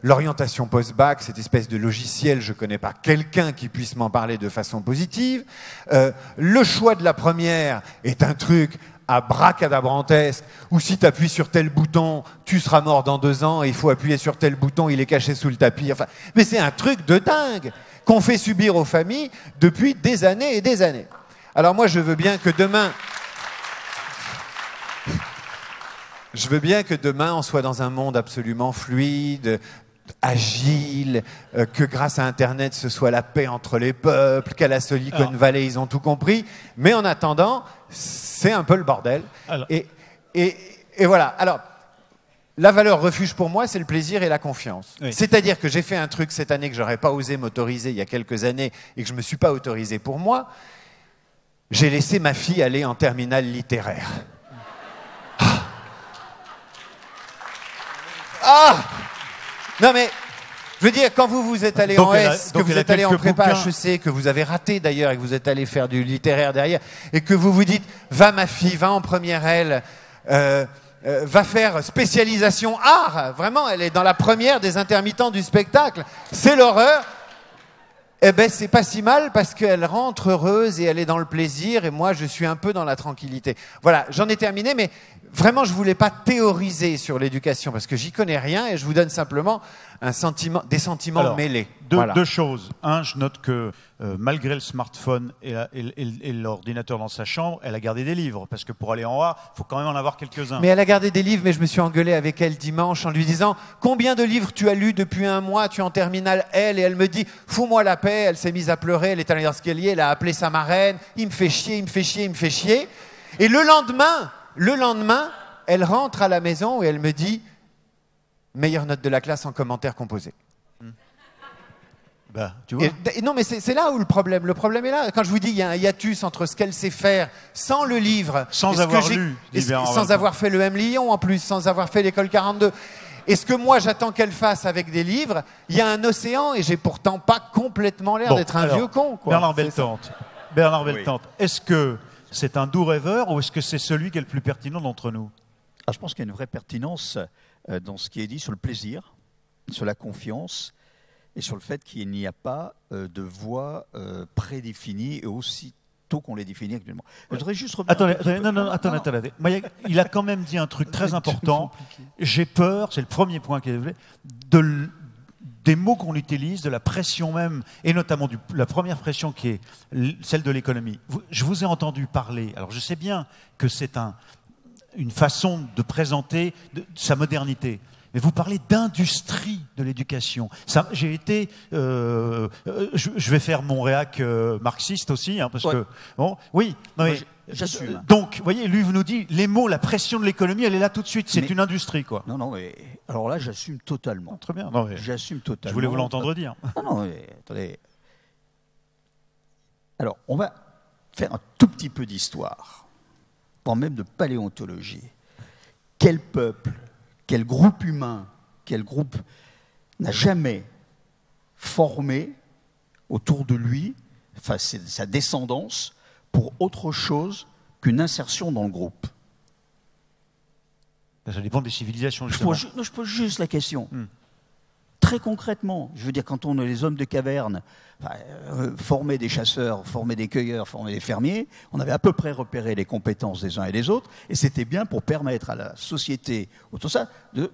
l'orientation post-bac, cette espèce de logiciel, je ne connais pas quelqu'un qui puisse m'en parler de façon positive. Le choix de la première est un truc abracadabrantesque, où si tu appuies sur tel bouton, tu seras mort dans 2 ans, et il faut appuyer sur tel bouton, il est caché sous le tapis. Enfin, mais c'est un truc de dingue qu'on fait subir aux familles depuis des années et des années. Alors moi, je veux bien que demain... Je veux bien que demain, on soit dans un monde absolument fluide, agile, que grâce à Internet, ce soit la paix entre les peuples, qu'à la Silicon Valley, ils ont tout compris. Mais en attendant, c'est un peu le bordel. Alors. Et voilà. Alors, la valeur refuge pour moi, c'est le plaisir et la confiance. Oui. C'est-à-dire que j'ai fait un truc cette année que j'aurais pas osé m'autoriser il y a quelques années et que je me suis pas autorisé pour moi. J'ai laissé ma fille aller en terminale littéraire. Non mais, je veux dire, quand vous êtes allé en S, que vous êtes allé en prépa HEC, que vous avez raté d'ailleurs et que vous êtes allé faire du littéraire derrière, et que vous vous dites, va ma fille, va en première L, va faire spécialisation art, vraiment, elle est dans la première des intermittents du spectacle, c'est l'horreur. Eh ben, c'est pas si mal parce qu'elle rentre heureuse et elle est dans le plaisir et moi, je suis un peu dans la tranquillité. Voilà, j'en ai terminé, mais vraiment, je voulais pas théoriser sur l'éducation parce que j'y connais rien et je vous donne simplement des sentiments mêlés. Deux choses. Un, je note que malgré le smartphone et l'ordinateur dans sa chambre, elle a gardé des livres parce que pour aller en A, il faut quand même en avoir quelques-uns. Mais elle a gardé des livres, mais je me suis engueulé avec elle dimanche en lui disant « Combien de livres tu as lus depuis un mois? Tu es en terminale L ?» Et elle me dit « Fous-moi la paix !» Elle s'est mise à pleurer, elle est allée dans l'escalier, elle a appelé sa marraine « Il me fait chier, il me fait chier, il me fait chier !» Et le lendemain, elle rentre à la maison et elle me dit « Meilleure note de la classe en commentaire composé ». Bah, tu vois. Non, mais c'est là où le problème est là. Quand je vous dis il y a un hiatus entre ce qu'elle sait faire sans le livre, sans avoir lu, sans avoir fait le M Lyon en plus, sans avoir fait l'école 42. Et ce que moi j'attends qu'elle fasse avec des livres, il y a un océan et j'ai pourtant pas complètement l'air d'être un vieux con. Quoi. Bernard Beltante, est-ce que c'est un doux rêveur ou est-ce que c'est celui qui est le plus pertinent d'entre nous? Je pense qu'il y a une vraie pertinence dans ce qui est dit sur le plaisir, sur la confiance et sur le fait qu'il n'y a pas de voie prédéfinie et aussitôt qu'on les définit actuellement. Je voudrais juste revenir... Attendez. Il a quand même dit un truc très important. J'ai peur, c'est le premier point qu'il a développé, des mots qu'on utilise, de la pression même, et notamment la première pression qui est celle de l'économie. Je vous ai entendu parler, alors je sais bien que c'est une façon de présenter sa modernité, mais vous parlez d'industrie de l'éducation. J'ai été, je vais faire mon réac marxiste aussi, hein, parce que bon, oui, non, mais j'assume. Donc, vous voyez, lui vous nous dit les mots, la pression de l'économie, elle est là tout de suite. C'est une industrie, quoi. Non, mais alors là, j'assume totalement. Très bien. J'assume totalement. Je voulais vous l'entendre dire. Non, mais attendez. Alors, on va faire un tout petit peu d'histoire, voire même de paléontologie. Quel peuple, quel groupe humain, quel groupe n'a jamais formé autour de lui, enfin sa descendance, pour autre chose qu'une insertion dans le groupe? Ça dépend des civilisations, justement. Je pose juste la question. Très concrètement, je veux dire, quand on est les hommes de caverne, former des chasseurs, former des cueilleurs, former des fermiers, on avait à peu près repéré les compétences des uns et des autres, et c'était bien pour permettre à la société, autour de ça, de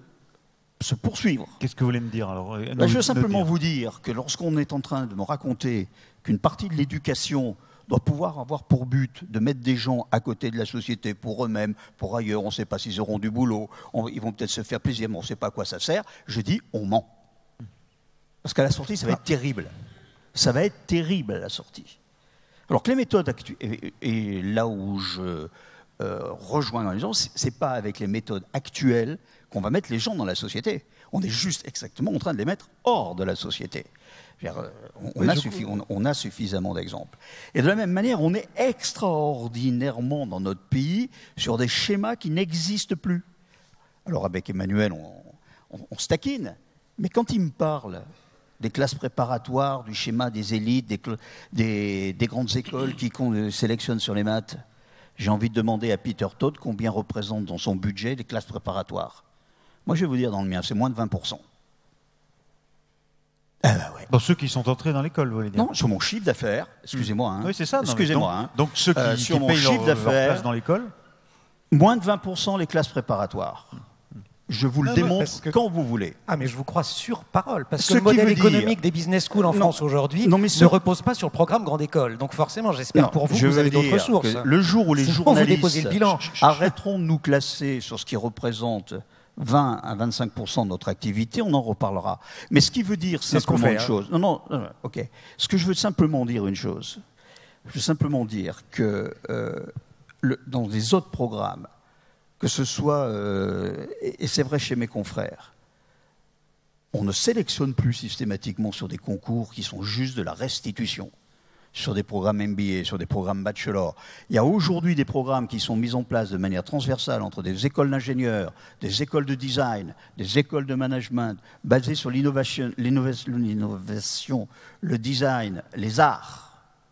se poursuivre. Qu'est-ce que vous voulez me dire alors? Je veux simplement vous dire que lorsqu'on est en train de me raconter qu'une partie de l'éducation doit pouvoir avoir pour but de mettre des gens à côté de la société pour eux-mêmes, pour ailleurs, on ne sait pas s'ils auront du boulot, ils vont peut-être se faire plaisir, mais on ne sait pas à quoi ça sert, je dis on ment. Parce qu'à la sortie, ça va être terrible. Ça va être terrible à la sortie. Alors que les méthodes actuelles, et là où je rejoins les gens, c'est pas avec les méthodes actuelles qu'on va mettre les gens dans la société. On est juste exactement en train de les mettre hors de la société. On a suffisamment d'exemples. Et de la même manière, on est extraordinairement dans notre pays sur des schémas qui n'existent plus. Alors avec Emmanuel, on se taquine, mais quand il me parle des classes préparatoires, du schéma des élites, des grandes écoles qui sélectionnent sur les maths, j'ai envie de demander à Peter Todd combien représente dans son budget les classes préparatoires. Moi, je vais vous dire dans le mien, c'est moins de 20%. Ouais. Dans ceux qui sont entrés dans l'école, vous voulez dire? Non, sur mon chiffre d'affaires, excusez-moi. Hein. Oui, c'est ça. Excusez-moi. Donc ceux qui sur mon payent chiffre leur d'affaires, place dans l'école, moins de 20% les classes préparatoires. Je vous le démontre quand vous voulez. Ah, mais je vous crois sur parole. Parce que Ce le modèle qui veut dire- économique des business schools en France aujourd'hui ne repose pas sur le programme Grande École. Donc forcément, j'espère pour vous que vous avez d'autres sources. Le jour où les Sinon, vous journalistes déposez le bilan. arrêteront de nous classer sur ce qui représente 20 à 25% de notre activité, on en reparlera. Mais ce qui veut dire C'est ce qu'on simplement fait, une chose. Non, ok. Ce que je veux simplement dire une chose. Je veux simplement dire que dans les autres programmes, que ce soit, et c'est vrai chez mes confrères, on ne sélectionne plus systématiquement sur des concours qui sont juste de la restitution, sur des programmes MBA, sur des programmes bachelor. Il y a aujourd'hui des programmes qui sont mis en place de manière transversale entre des écoles d'ingénieurs, des écoles de design, des écoles de management, basées sur l'innovation, le design, les arts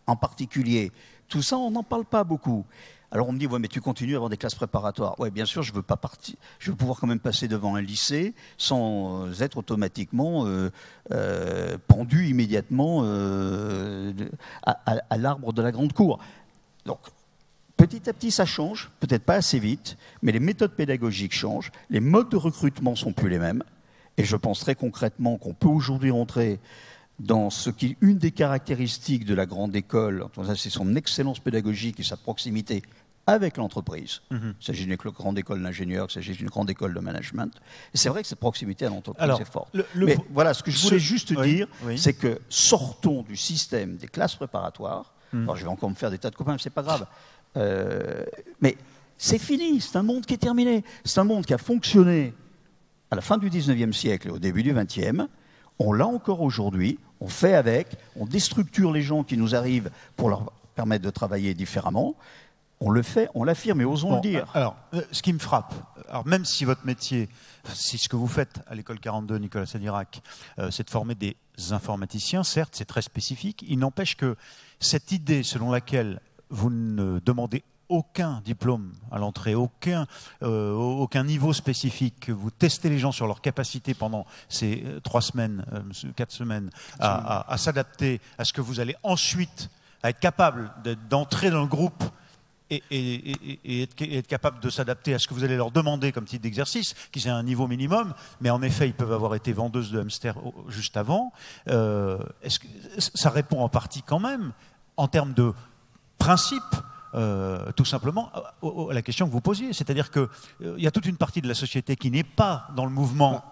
en particulier. Tout ça, on n'en parle pas beaucoup. Alors on me dit, ouais, mais tu continues à avoir des classes préparatoires. Oui, bien sûr, je veux pouvoir quand même passer devant un lycée sans être automatiquement pendu immédiatement à l'arbre de la grande cour. Donc, petit à petit, ça change, peut-être pas assez vite, mais les méthodes pédagogiques changent, les modes de recrutement sont plus les mêmes, et je pense très concrètement qu'on peut aujourd'hui rentrer dans ce qui est une des caractéristiques de la grande école, c'est son excellence pédagogique et sa proximité avec l'entreprise. Il s'agit d'une grande école d'ingénieurs, il s'agit d'une grande école de management. Et c'est vrai que cette proximité à l'entreprise est forte. Mais voilà, ce que je voulais juste dire, c'est que sortons du système des classes préparatoires. Alors, je vais encore me faire des tas de copains, mais c'est pas grave. Mais c'est fini, c'est un monde qui est terminé. C'est un monde qui a fonctionné à la fin du 19e siècle et au début du 20e. On l'a encore aujourd'hui, on fait avec, on déstructure les gens qui nous arrivent pour leur permettre de travailler différemment. On le fait, on l'affirme et osons le dire. Alors, ce qui me frappe, alors même si votre métier, si ce que vous faites à l'école 42, Nicolas Sadirac, c'est de former des informaticiens, certes, c'est très spécifique, il n'empêche que cette idée selon laquelle vous ne demandez aucun diplôme à l'entrée, aucun niveau spécifique. Vous testez les gens sur leur capacité pendant ces 3 semaines, 4 semaines, à s'adapter à ce que vous allez ensuite à être capable d'entrer dans le groupe et être capable de s'adapter à ce que vous allez leur demander comme type d'exercice, qui c'est un niveau minimum, mais en effet, ils peuvent avoir été vendeuses de hamster juste avant. Est-ce que ça répond en partie quand même, en termes de principe, tout simplement à la question que vous posiez, c'est-à-dire qu'il y a toute une partie de la société qui n'est pas dans le mouvement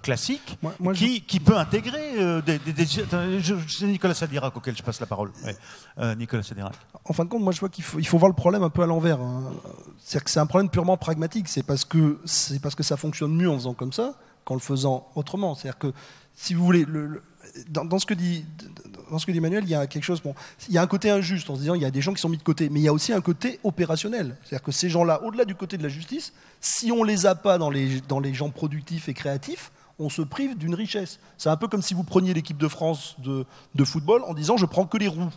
classique, qui peut intégrer c'est Nicolas Sadirac auquel je passe la parole. Nicolas Sadirac. En fin de compte, moi je vois qu'il faut voir le problème un peu à l'envers. C'est-à-dire que c'est un problème purement pragmatique. C'est parce que ça fonctionne mieux en faisant comme ça qu'en le faisant autrement. C'est-à-dire que, si vous voulez, dans ce que dit Emmanuel, il y a quelque chose. Bon, il y a un côté injuste en se disant il y a des gens qui sont mis de côté, mais il y a aussi un côté opérationnel. C'est-à-dire que ces gens-là, au-delà du côté de la justice, si on les a pas dans les gens productifs et créatifs, on se prive d'une richesse. C'est un peu comme si vous preniez l'équipe de France de football en disant je prends que les roux.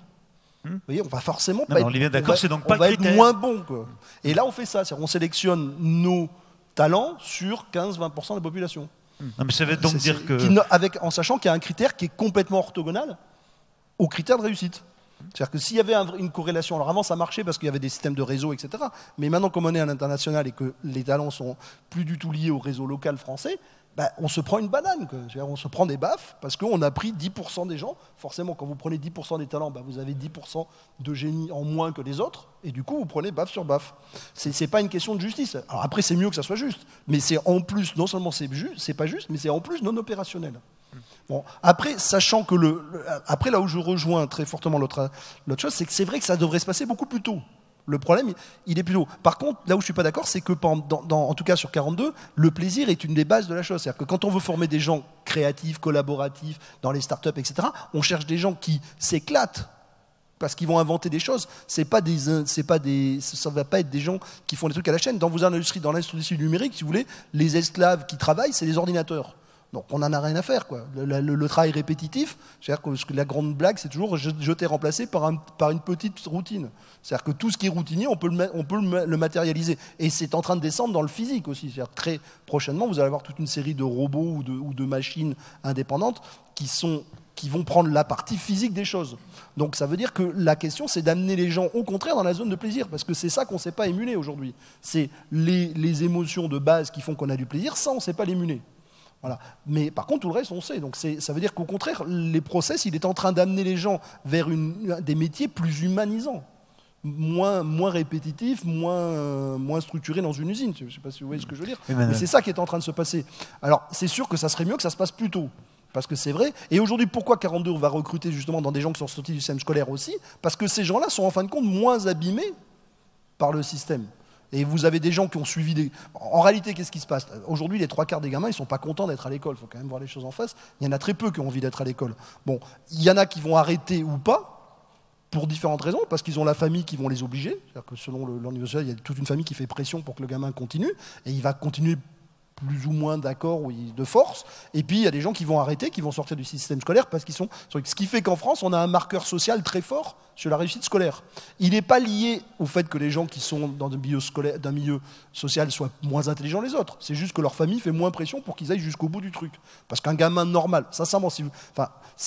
Vous voyez, on va forcément pas être moins bon, quoi. Et là, on fait ça. On sélectionne nos talents sur 15-20% de la population. Non, mais ça veut donc dire que... en sachant qu'il y a un critère qui est complètement orthogonal au critère de réussite. C'est-à-dire que s'il y avait une corrélation, alors avant ça marchait parce qu'il y avait des systèmes de réseau, etc. Mais maintenant, comme on est à l'international et que les talents sont plus du tout liés au réseau local français, on se prend une banane, quoi. On se prend des baffes parce qu'on a pris 10% des gens. Forcément, quand vous prenez 10% des talents, vous avez 10% de génie en moins que les autres, et du coup, vous prenez baffe sur baffe. C'est pas une question de justice. Alors après, c'est mieux que ça soit juste, mais c'est en plus, non seulement c'est pas juste, mais c'est en plus non opérationnel. Bon, après, sachant que après, là où je rejoins très fortement l'autre chose, c'est que c'est vrai que ça devrait se passer beaucoup plus tôt. Le problème, il est plus tôt. Par contre, là où je ne suis pas d'accord, c'est que, en tout cas sur 42, le plaisir est une des bases de la chose. C'est-à-dire que quand on veut former des gens créatifs, collaboratifs, dans les startups, etc., on cherche des gens qui s'éclatent parce qu'ils vont inventer des choses. Ça ne va pas être des gens qui font des trucs à la chaîne. Dans l'industrie numérique, si vous voulez, les esclaves qui travaillent, c'est les ordinateurs. Donc on n'en a rien à faire, quoi. Le travail répétitif, c'est-à-dire que la grande blague, c'est toujours je t'ai remplacé par une petite routine. C'est-à-dire que tout ce qui est routinier, on peut le matérialiser. Et c'est en train de descendre dans le physique aussi. C'est-à-dire que très prochainement, vous allez avoir toute une série de robots ou de machines indépendantes qui sont qui vont prendre la partie physique des choses. Donc ça veut dire que la question, c'est d'amener les gens, au contraire, dans la zone de plaisir, parce que c'est ça qu'on ne sait pas émuler aujourd'hui. C'est les émotions de base qui font qu'on a du plaisir, ça, on ne sait pas l'émuler. Voilà. Mais par contre, tout le reste, on sait. Donc ça veut dire qu'au contraire, les process, il est en train d'amener les gens vers des métiers plus humanisants. Moins répétitif, moins structuré dans une usine. Je ne sais pas si vous voyez ce que je veux dire. Mais c'est ça qui est en train de se passer. Alors, c'est sûr que ça serait mieux que ça se passe plus tôt. Parce que c'est vrai. Et aujourd'hui, pourquoi 42 va recruter justement dans des gens qui sont sortis du système scolaire aussi? Parce que ces gens-là sont en fin de compte moins abîmés par le système. Et vous avez des gens qui ont suivi des... En réalité, qu'est-ce qui se passe? Aujourd'hui, les 3/4 des gamins, ils ne sont pas contents d'être à l'école. Il faut quand même voir les choses en face. Il y en a très peu qui ont envie d'être à l'école. Bon, il y en a qui vont arrêter ou pas, pour différentes raisons, parce qu'ils ont la famille qui vont les obliger. C'est-à-dire que selon leur niveau social, il y a toute une famille qui fait pression pour que le gamin continue, et il va continuer plus ou moins d'accord ou de force. Et puis il y a des gens qui vont arrêter, qui vont sortir du système scolaire parce qu'ils sont... Ce qui fait qu'en France, on a un marqueur social très fort sur la réussite scolaire. Il n'est pas lié au fait que les gens qui sont dans d'un milieu social soient moins intelligents que les autres. C'est juste que leur famille fait moins pression pour qu'ils aillent jusqu'au bout du truc. Parce qu'un gamin normal, sincèrement, si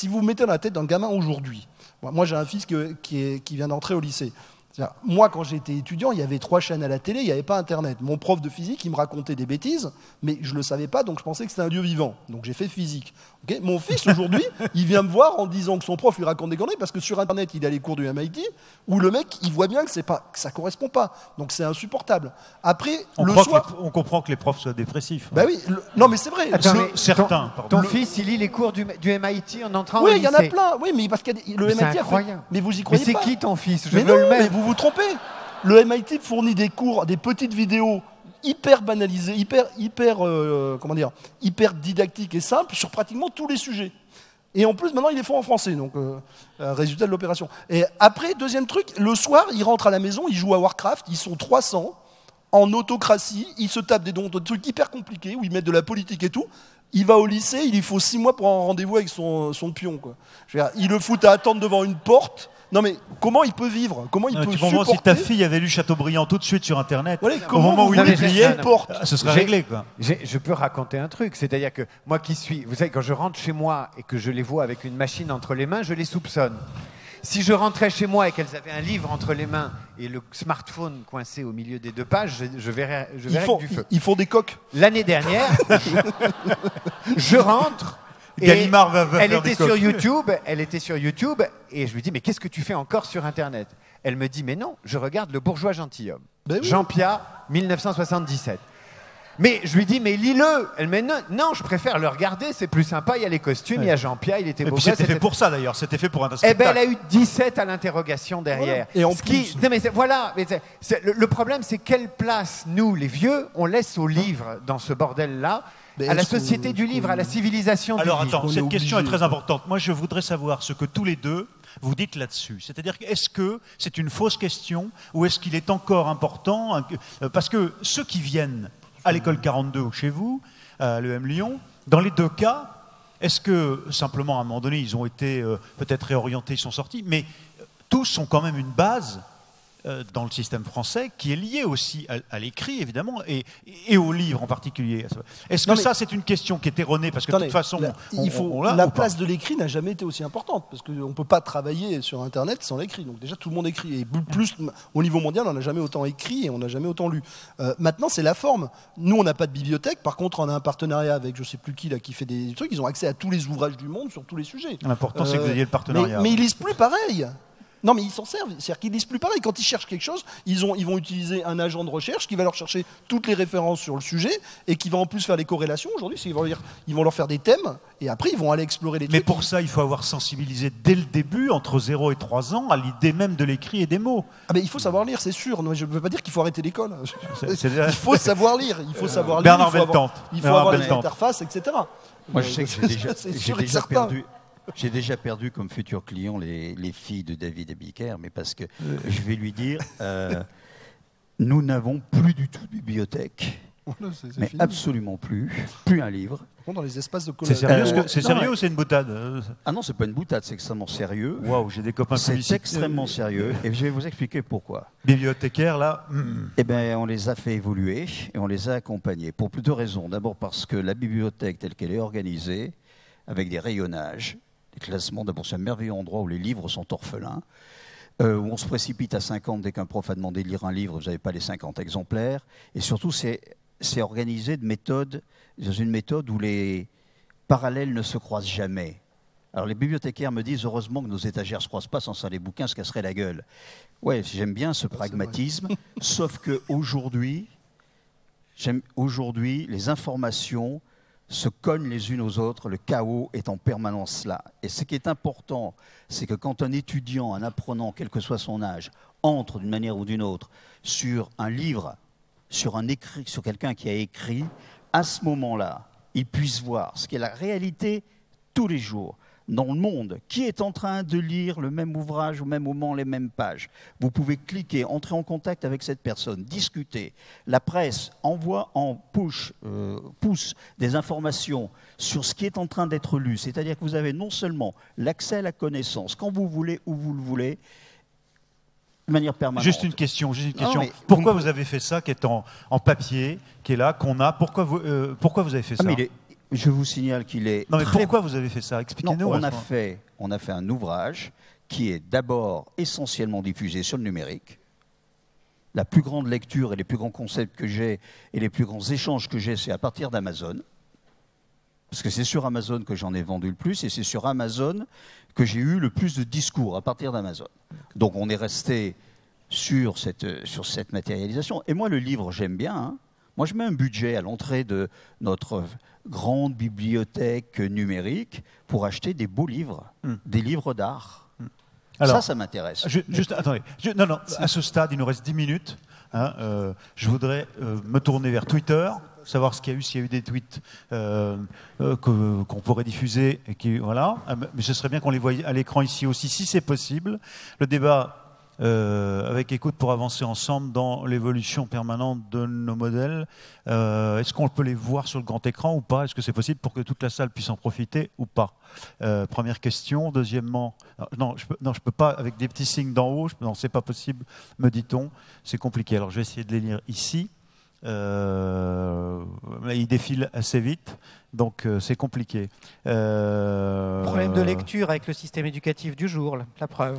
vous mettez dans la tête d'un gamin aujourd'hui, moi j'ai un fils qui vient d'entrer au lycée. Moi, quand j'étais étudiant, il y avait 3 chaînes à la télé, il n'y avait pas Internet. Mon prof de physique, il me racontait des bêtises, mais je ne le savais pas, donc je pensais que c'était un dieu vivant. Donc j'ai fait physique. Okay, mon fils, aujourd'hui, il vient me voir en disant que son prof lui raconte des conneries, parce que sur Internet, il a les cours du MIT, où le mec, il voit bien que ça ne correspond pas. Donc c'est insupportable. Après, on comprend que les profs soient dépressifs. Bah oui, non mais c'est vrai. Attends, certains. Ton fils, il lit les cours du MIT en entrant au lycée. Oui, il y en a plein. Oui, mais parce que le MIT a fait... Mais vous y croyez pas. Mais c'est qui ton fils? Mais non, mais vous vous trompez. Le MIT fournit des cours, des petites vidéos hyper banalisées, hyper didactiques et simples sur pratiquement tous les sujets. Et en plus, maintenant, ils les font en français, donc résultat de l'opération. Et après, deuxième truc, le soir, ils rentrent à la maison, ils jouent à Warcraft, ils sont 300, en autocratie, ils se tapent des trucs hyper compliqués, où ils mettent de la politique et tout. Il va au lycée, il lui faut 6 mois pour un rendez-vous avec son pion. Quoi. Je veux dire, il le fout à attendre devant une porte. Non mais comment il peut vivre? Comment il peut supporter? Si ta fille avait lu Chateaubriand tout de suite sur Internet, voilà, au moment où il l'écriait, ce serait réglé. Quoi. Je peux raconter un truc, c'est-à-dire que moi qui suis... Vous savez, quand je rentre chez moi et que je les vois avec une machine entre les mains, je les soupçonne. Si je rentrais chez moi et qu'elles avaient un livre entre les mains et le smartphone coincé au milieu des 2 pages, je verrais du feu. Ils font des coques. L'année dernière, je rentre... Gallimard va elle était sur YouTube, et je lui dis mais qu'est-ce que tu fais encore sur Internet? Elle me dit mais non, je regarde Le Bourgeois gentilhomme. Ben oui. Jean Piat, 1977. Mais je lui dis mais lis-le. Elle me dit non, je préfère le regarder, c'est plus sympa, il y a les costumes, il y a Jean Piat, il était beau. C'était fait pour ça d'ailleurs, c'était fait pour un spectacle. Eh ben elle a eu 17 à l'interrogation derrière. Voilà. Et en plus... le problème c'est quelle place nous les vieux on laisse au livre dans ce bordel là. À la société du livre, à la civilisation du livre. Alors attends, cette question est très importante. Moi, je voudrais savoir ce que tous les deux vous dites là-dessus. C'est-à-dire, est-ce que c'est une fausse question ou est-ce qu'il est encore important? Parce que ceux qui viennent à l'école 42 ou chez vous, à l'EM Lyon, dans les 2 cas, est-ce que simplement à un moment donné, ils ont été peut-être réorientés, ils sont sortis, mais tous ont quand même une base dans le système français, qui est lié aussi à l'écrit, évidemment, et au livre en particulier. Est-ce que ça, c'est une question qui est erronée? Parce que de toute façon, la place de l'écrit n'a jamais été aussi importante, parce qu'on ne peut pas travailler sur Internet sans l'écrit. Donc déjà, tout le monde écrit. Et plus, au niveau mondial, on n'a jamais autant écrit et on n'a jamais autant lu. Maintenant, c'est la forme. Nous, on n'a pas de bibliothèque. Par contre, on a un partenariat avec je ne sais plus qui, là, qui fait des trucs. Ils ont accès à tous les ouvrages du monde sur tous les sujets. L'important, c'est que vous ayez le partenariat. Mais ils lisent plus pareil. Non, mais ils s'en servent. C'est-à-dire qu'ils lisent plus pareil. Quand ils cherchent quelque chose, ils vont utiliser un agent de recherche qui va leur chercher toutes les références sur le sujet et qui va en plus faire les corrélations. Aujourd'hui, ils vont leur faire des thèmes et après, ils vont aller explorer les trucs. Mais pour ça, il faut avoir sensibilisé dès le début, entre 0 et 3 ans, à l'idée même de l'écrit et des mots. Ah, mais il faut savoir lire, c'est sûr. Je ne veux pas dire qu'il faut arrêter l'école. Il faut savoir lire. Il faut savoir lire. Bernard Beltante. Il faut avoir les interfaces, etc. Moi, je sais que j'ai déjà perdu comme futur client les filles de David Abiker, mais parce que je vais lui dire, nous n'avons plus du tout de bibliothèque, mais fini. Absolument plus un livre. Dans les espaces de c'est sérieux, c'est sérieux ou c'est une boutade? Ah non, c'est pas une boutade, c'est extrêmement sérieux. Waouh, j'ai des copains C'est extrêmement sérieux, et je vais vous expliquer pourquoi. Bibliothécaires, là Eh bien, on les a fait évoluer et on les a accompagnés pour plus de raisons. D'abord parce que la bibliothèque telle qu'elle est organisée, avec des rayonnages, Les classements, d'abord, c'est un merveilleux endroit où les livres sont orphelins, où on se précipite à 50 dès qu'un prof a demandé de lire un livre, vous n'avez pas les 50 exemplaires. Et surtout, c'est organisé dans une méthode où les parallèles ne se croisent jamais. Alors les bibliothécaires me disent heureusement que nos étagères ne se croisent pas, sans ça les bouquins se casseraient la gueule. Ouais, j'aime bien ce pragmatisme, sauf qu'aujourd'hui, les informations se cognent les unes aux autres, le chaos est en permanence là. Et ce qui est important, c'est que quand un étudiant, un apprenant, quel que soit son âge, entre d'une manière ou d'une autre sur un livre, sur quelqu'un qui a écrit, à ce moment-là, il puisse voir ce qu'est la réalité tous les jours dans le monde, qui est en train de lire le même ouvrage au même moment, les mêmes pages. Vous pouvez cliquer, entrer en contact avec cette personne, discuter. La presse envoie pousse des informations sur ce qui est en train d'être lu. C'est-à-dire que vous avez non seulement l'accès à la connaissance, quand vous voulez, où vous le voulez, de manière permanente. Juste une question. Pourquoi vous avez fait ça, qui est en papier, qui est là, qu'on a? Pourquoi vous avez fait ça? Je vous signale qu'il est... Non, mais pourquoi vous avez fait ça? Expliquez-nous. On a fait un ouvrage qui est d'abord essentiellement diffusé sur le numérique. La plus grande lecture et les plus grands concepts que j'ai et les plus grands échanges que j'ai, c'est à partir d'Amazon. Parce que c'est sur Amazon que j'en ai vendu le plus et c'est sur Amazon que j'ai eu le plus de discours, à partir d'Amazon. Donc on est resté sur cette matérialisation. Et moi, le livre, j'aime bien. Hein. Moi, je mets un budget à l'entrée de notre grande bibliothèque numérique pour acheter des beaux livres, des livres d'art. Alors, ça m'intéresse. Attendez. Non, à ce stade, il nous reste 10 minutes. Hein, je voudrais me tourner vers Twitter, savoir s'il y a eu des tweets qu'on pourrait diffuser. Voilà. Mais ce serait bien qu'on les voie à l'écran ici aussi, si c'est possible. Le débat avec écoute pour avancer ensemble dans l'évolution permanente de nos modèles. Est-ce qu'on peut les voir sur le grand écran ou pas? Est-ce que c'est possible pour que toute la salle puisse en profiter ou pas? Première question. Deuxièmement, non, je peux pas avec des petits signes d'en haut. Non, c'est pas possible, me dit-on. C'est compliqué. Alors, je vais essayer de les lire ici. Ils défilent assez vite, donc c'est compliqué. Problème de lecture avec le système éducatif du jour, la preuve.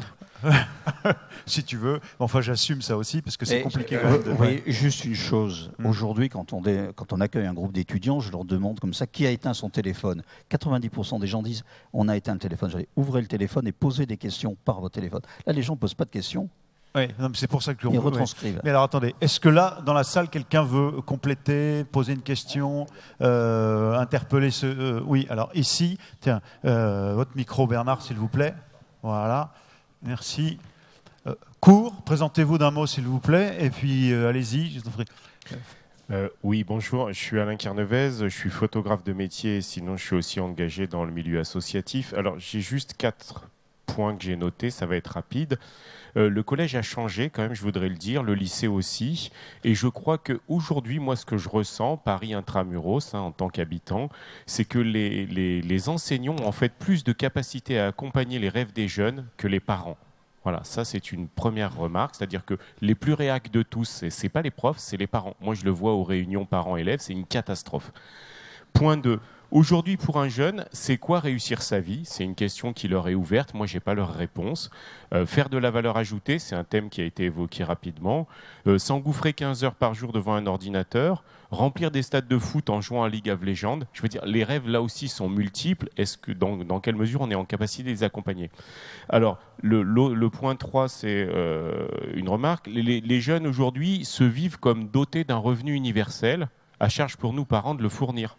Si tu veux. Enfin, j'assume ça aussi, parce que c'est compliqué. Vous voyez, juste une chose. Aujourd'hui, quand on accueille un groupe d'étudiants, je leur demande comme ça, qui a éteint son téléphone? 90% des gens disent, on a éteint le téléphone. Je dis, ouvrez le téléphone et posez des questions par votre téléphone. Là, les gens ne posent pas de questions. Oui, c'est pour ça que ils retranscrivent. Ouais. Mais alors attendez, est-ce que là, dans la salle, quelqu'un veut compléter, poser une question, interpeller oui, alors ici, tiens, votre micro, Bernard, s'il vous plaît. Voilà, merci. Court, présentez-vous d'un mot, s'il vous plaît, et puis allez-y, je vous en prie. Oui, bonjour, je suis Alain Carnevez, je suis photographe de métier, sinon je suis aussi engagé dans le milieu associatif. Alors j'ai juste 4 points que j'ai notés, ça va être rapide. Le collège a changé quand même, je voudrais le dire, le lycée aussi. Et je crois qu'aujourd'hui, moi, ce que je ressens, Paris intramuros, en tant qu'habitant, c'est que les enseignants ont en fait plus de capacité à accompagner les rêves des jeunes que les parents. Voilà, ça c'est une première remarque, c'est-à-dire que les plus réacs de tous, c'est pas les profs, c'est les parents. Moi, je le vois aux réunions parents-élèves, c'est une catastrophe. Point 2. Aujourd'hui, pour un jeune, c'est quoi réussir sa vie? C'est une question qui leur est ouverte. Moi, je n'ai pas leur réponse. Faire de la valeur ajoutée, c'est un thème qui a été évoqué rapidement. S'engouffrer 15 heures par jour devant un ordinateur. Remplir des stades de foot en jouant à League of Legends. Je veux dire, les rêves, là aussi, sont multiples. Est-ce que, dans quelle mesure on est en capacité de les accompagner? Alors, le point 3, c'est une remarque. Les jeunes, aujourd'hui, se vivent comme dotés d'un revenu universel, à charge pour nous, parents, de le fournir.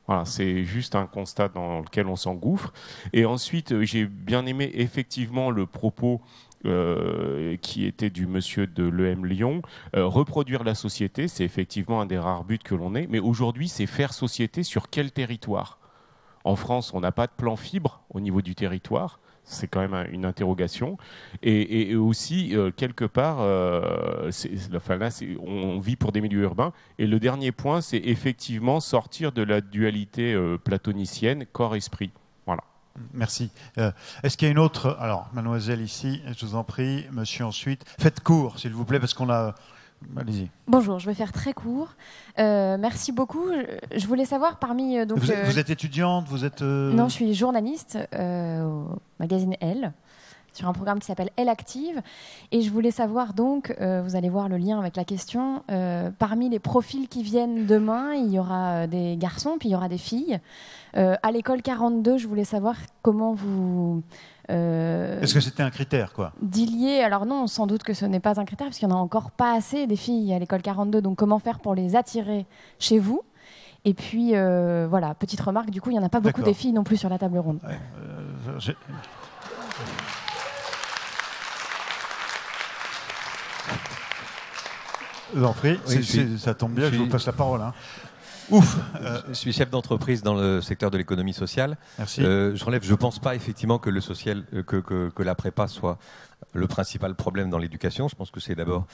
Voilà, c'est juste un constat dans lequel on s'engouffre. Et ensuite, j'ai bien aimé effectivement le propos qui était du monsieur de l'EM Lyon. Reproduire la société, c'est effectivement un des rares buts que l'on ait. Mais aujourd'hui, c'est faire société sur quel territoire? En France, on n'a pas de plan fibre au niveau du territoire. C'est quand même une interrogation. Et aussi, quelque part, on vit pour des milieux urbains. Et le dernier point, c'est effectivement sortir de la dualité platonicienne corps-esprit. Voilà. Merci. Est-ce qu'il y a une autre... Alors, mademoiselle ici, je vous en prie. Monsieur ensuite. Faites court, s'il vous plaît, parce qu'on a Allez-y. Bonjour, je vais faire très court. Merci beaucoup. Je voulais savoir parmi... donc, vous êtes étudiante, vous êtes... Non, je suis journaliste au magazine Elle, sur un programme qui s'appelle Elle Active. Et je voulais savoir donc, vous allez voir le lien avec la question, parmi les profils qui viennent demain, il y aura des garçons, puis il y aura des filles. À l'école 42, je voulais savoir comment vous... Est-ce que c'était un critère, quoi? Dilier, alors non, sans doute que ce n'est pas un critère, parce qu'il n'y en a encore pas assez des filles à l'école 42, donc comment faire pour les attirer chez vous? Et puis, voilà, petite remarque, du coup, il n'y en a pas beaucoup des filles non plus sur la table ronde. Ouais, je vous en prie, ça tombe bien, je vous passe la parole. Hein. Ouf. Je suis chef d'entreprise dans le secteur de l'économie sociale. Merci. Je ne pense pas effectivement que le social, que la prépa soit le principal problème dans l'éducation. Je pense que c'est d'abord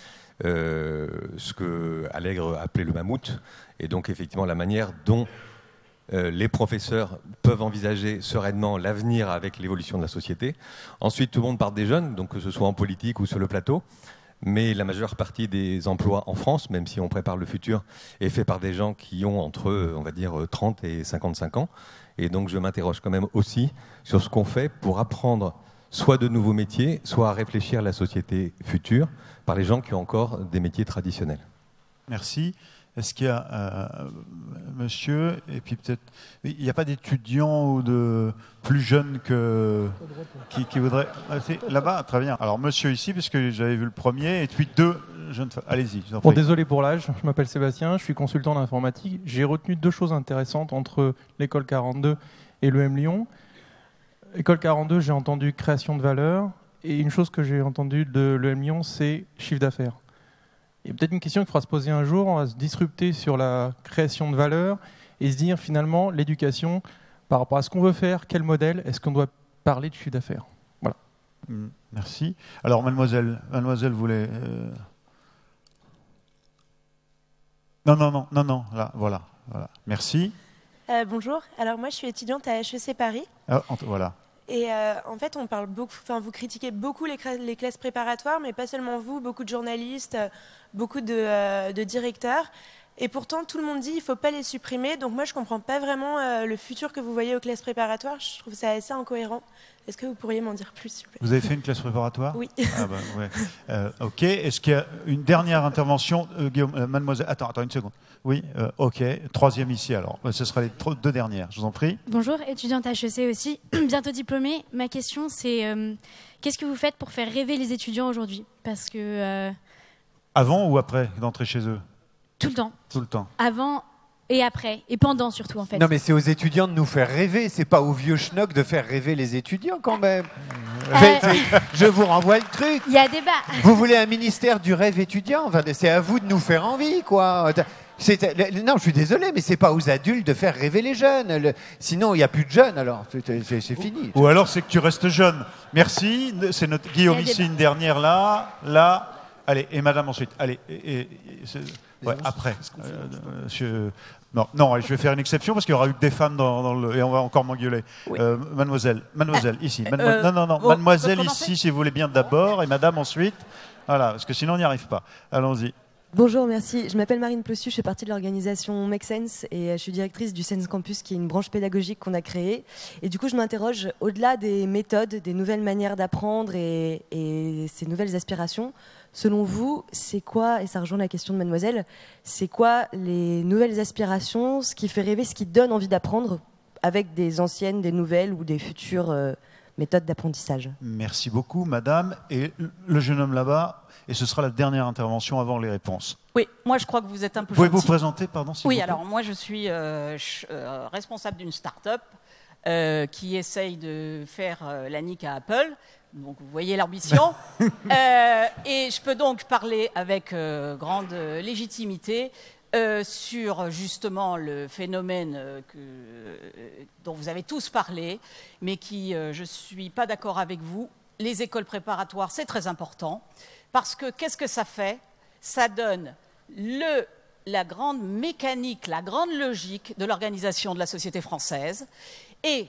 ce que Allègre appelait le mammouth, et donc effectivement la manière dont les professeurs peuvent envisager sereinement l'avenir avec l'évolution de la société. Ensuite, tout le monde parle des jeunes, donc que ce soit en politique ou sur le plateau. Mais la majeure partie des emplois en France, même si on prépare le futur, est fait par des gens qui ont entre, on va dire, 30 et 55 ans. Et donc je m'interroge quand même aussi sur ce qu'on fait pour apprendre soit de nouveaux métiers, soit à réfléchir à la société future par les gens qui ont encore des métiers traditionnels. Merci. Est-ce qu'il y a monsieur, et puis peut-être, il n'y a pas d'étudiants ou de plus jeunes qui voudraient... Là-bas, très bien. Alors monsieur ici, parce que j'avais vu le premier, et puis deux jeunes femmes. Allez-y. Bon, désolé pour l'âge, je m'appelle Sébastien, je suis consultant d'informatique. J'ai retenu deux choses intéressantes entre l'école 42 et l'EM Lyon. École 42, j'ai entendu création de valeur, et une chose que j'ai entendue de l'EM Lyon, c'est chiffre d'affaires. Il y a peut-être une question qu'il faudra se poser un jour, on va se disrupter sur la création de valeur et se dire finalement l'éducation, par rapport à ce qu'on veut faire, quel modèle, est-ce qu'on doit parler de chiffre d'affaires? Voilà. Merci. Alors mademoiselle voulait... Non, là, voilà. Merci. Bonjour, alors moi je suis étudiante à HEC Paris. Voilà. Et en fait, on parle beaucoup, vous critiquez beaucoup les classes préparatoires, mais pas seulement vous, beaucoup de journalistes, beaucoup de directeurs. Et pourtant, tout le monde dit qu'il ne faut pas les supprimer. Donc moi, je ne comprends pas vraiment le futur que vous voyez aux classes préparatoires. Je trouve ça assez incohérent. Est-ce que vous pourriez m'en dire plus, s'il vous plaît? Vous avez fait une classe préparatoire? Oui. Ah bah, ouais. Ok. Est-ce qu'il y a une dernière intervention, Guillaume, mademoiselle? Attends une seconde. Oui. Ok. Troisième ici alors. Ce sera les deux dernières. Je vous en prie. Bonjour, étudiante à HEC aussi, bientôt diplômée. Ma question, c'est qu'est-ce que vous faites pour faire rêver les étudiants aujourd'hui? Parce que avant ou après d'entrer chez eux? Tout le temps. Tout le temps. Avant et après, et pendant surtout en fait. Non mais c'est aux étudiants de nous faire rêver, c'est pas aux vieux schnocks de faire rêver les étudiants quand même. Je vous renvoie le truc. Il y a débat. Vous voulez un ministère du rêve étudiant? Enfin, c'est à vous de nous faire envie, quoi. Non, je suis désolé, mais c'est pas aux adultes de faire rêver les jeunes. Sinon, il n'y a plus de jeunes, alors c'est fini. Ou alors c'est que tu restes jeune. Merci. C'est notre Guillaume ici, une dernière là. Allez, et madame ensuite. Allez, ouais, après. Non, je vais faire une exception parce qu'il y aura eu que des femmes et on va encore m'engueuler. Oui. Mademoiselle, ici. Non, mademoiselle ici, si vous voulez bien d'abord, et madame ensuite. Voilà, parce que sinon on n'y arrive pas. Allons-y. Bonjour, merci. Je m'appelle Marine Plossu, je fais partie de l'organisation Make Sense et je suis directrice du Sense Campus qui est une branche pédagogique qu'on a créée. Et du coup, je m'interroge au-delà des méthodes, des nouvelles manières d'apprendre et ces nouvelles aspirations. Selon vous, c'est quoi, et ça rejoint la question de mademoiselle, c'est quoi les nouvelles aspirations, ce qui fait rêver, ce qui donne envie d'apprendre avec des anciennes, des nouvelles ou des futures méthodes d'apprentissage? Merci beaucoup, madame. Et le jeune homme là-bas, et ce sera la dernière intervention avant les réponses. Oui, moi je crois que vous êtes un peu Pouvez-vous vous présenter, pardon, s'il vous plaît? Oui, alors moi je suis responsable d'une start-up qui essaye de faire la nique à Apple. Donc vous voyez l'ambition. Et je peux donc parler avec grande légitimité sur justement le phénomène dont vous avez tous parlé, mais qui, je ne suis pas d'accord avec vous. Les écoles préparatoires, c'est très important, parce que qu'est-ce que ça fait? Ça donne la grande mécanique, la grande logique de l'organisation de la société française, et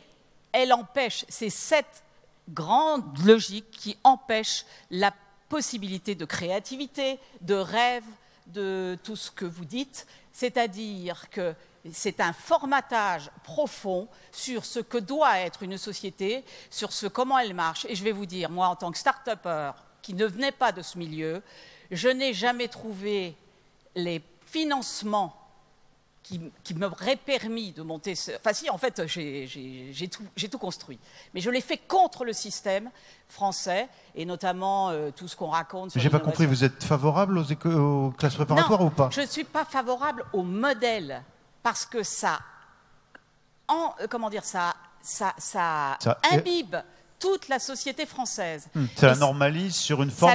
elle empêche, c'est cette grande logique qui empêche la possibilité de créativité, de rêve, de tout ce que vous dites, c'est-à-dire que c'est un formatage profond sur ce que doit être une société, sur comment elle marche. Et je vais vous dire, moi, en tant que start-upper qui ne venait pas de ce milieu, je n'ai jamais trouvé les financements qui m'auraient permis de monter... Enfin si, en fait, j'ai tout construit. Mais je l'ai fait contre le système français, et notamment tout ce qu'on raconte sur J'ai pas compris, vous êtes favorable aux classes préparatoires ou pas? Je ne suis pas favorable au modèle, parce que ça imbibe toute la société française. Ça la normalise sur une forme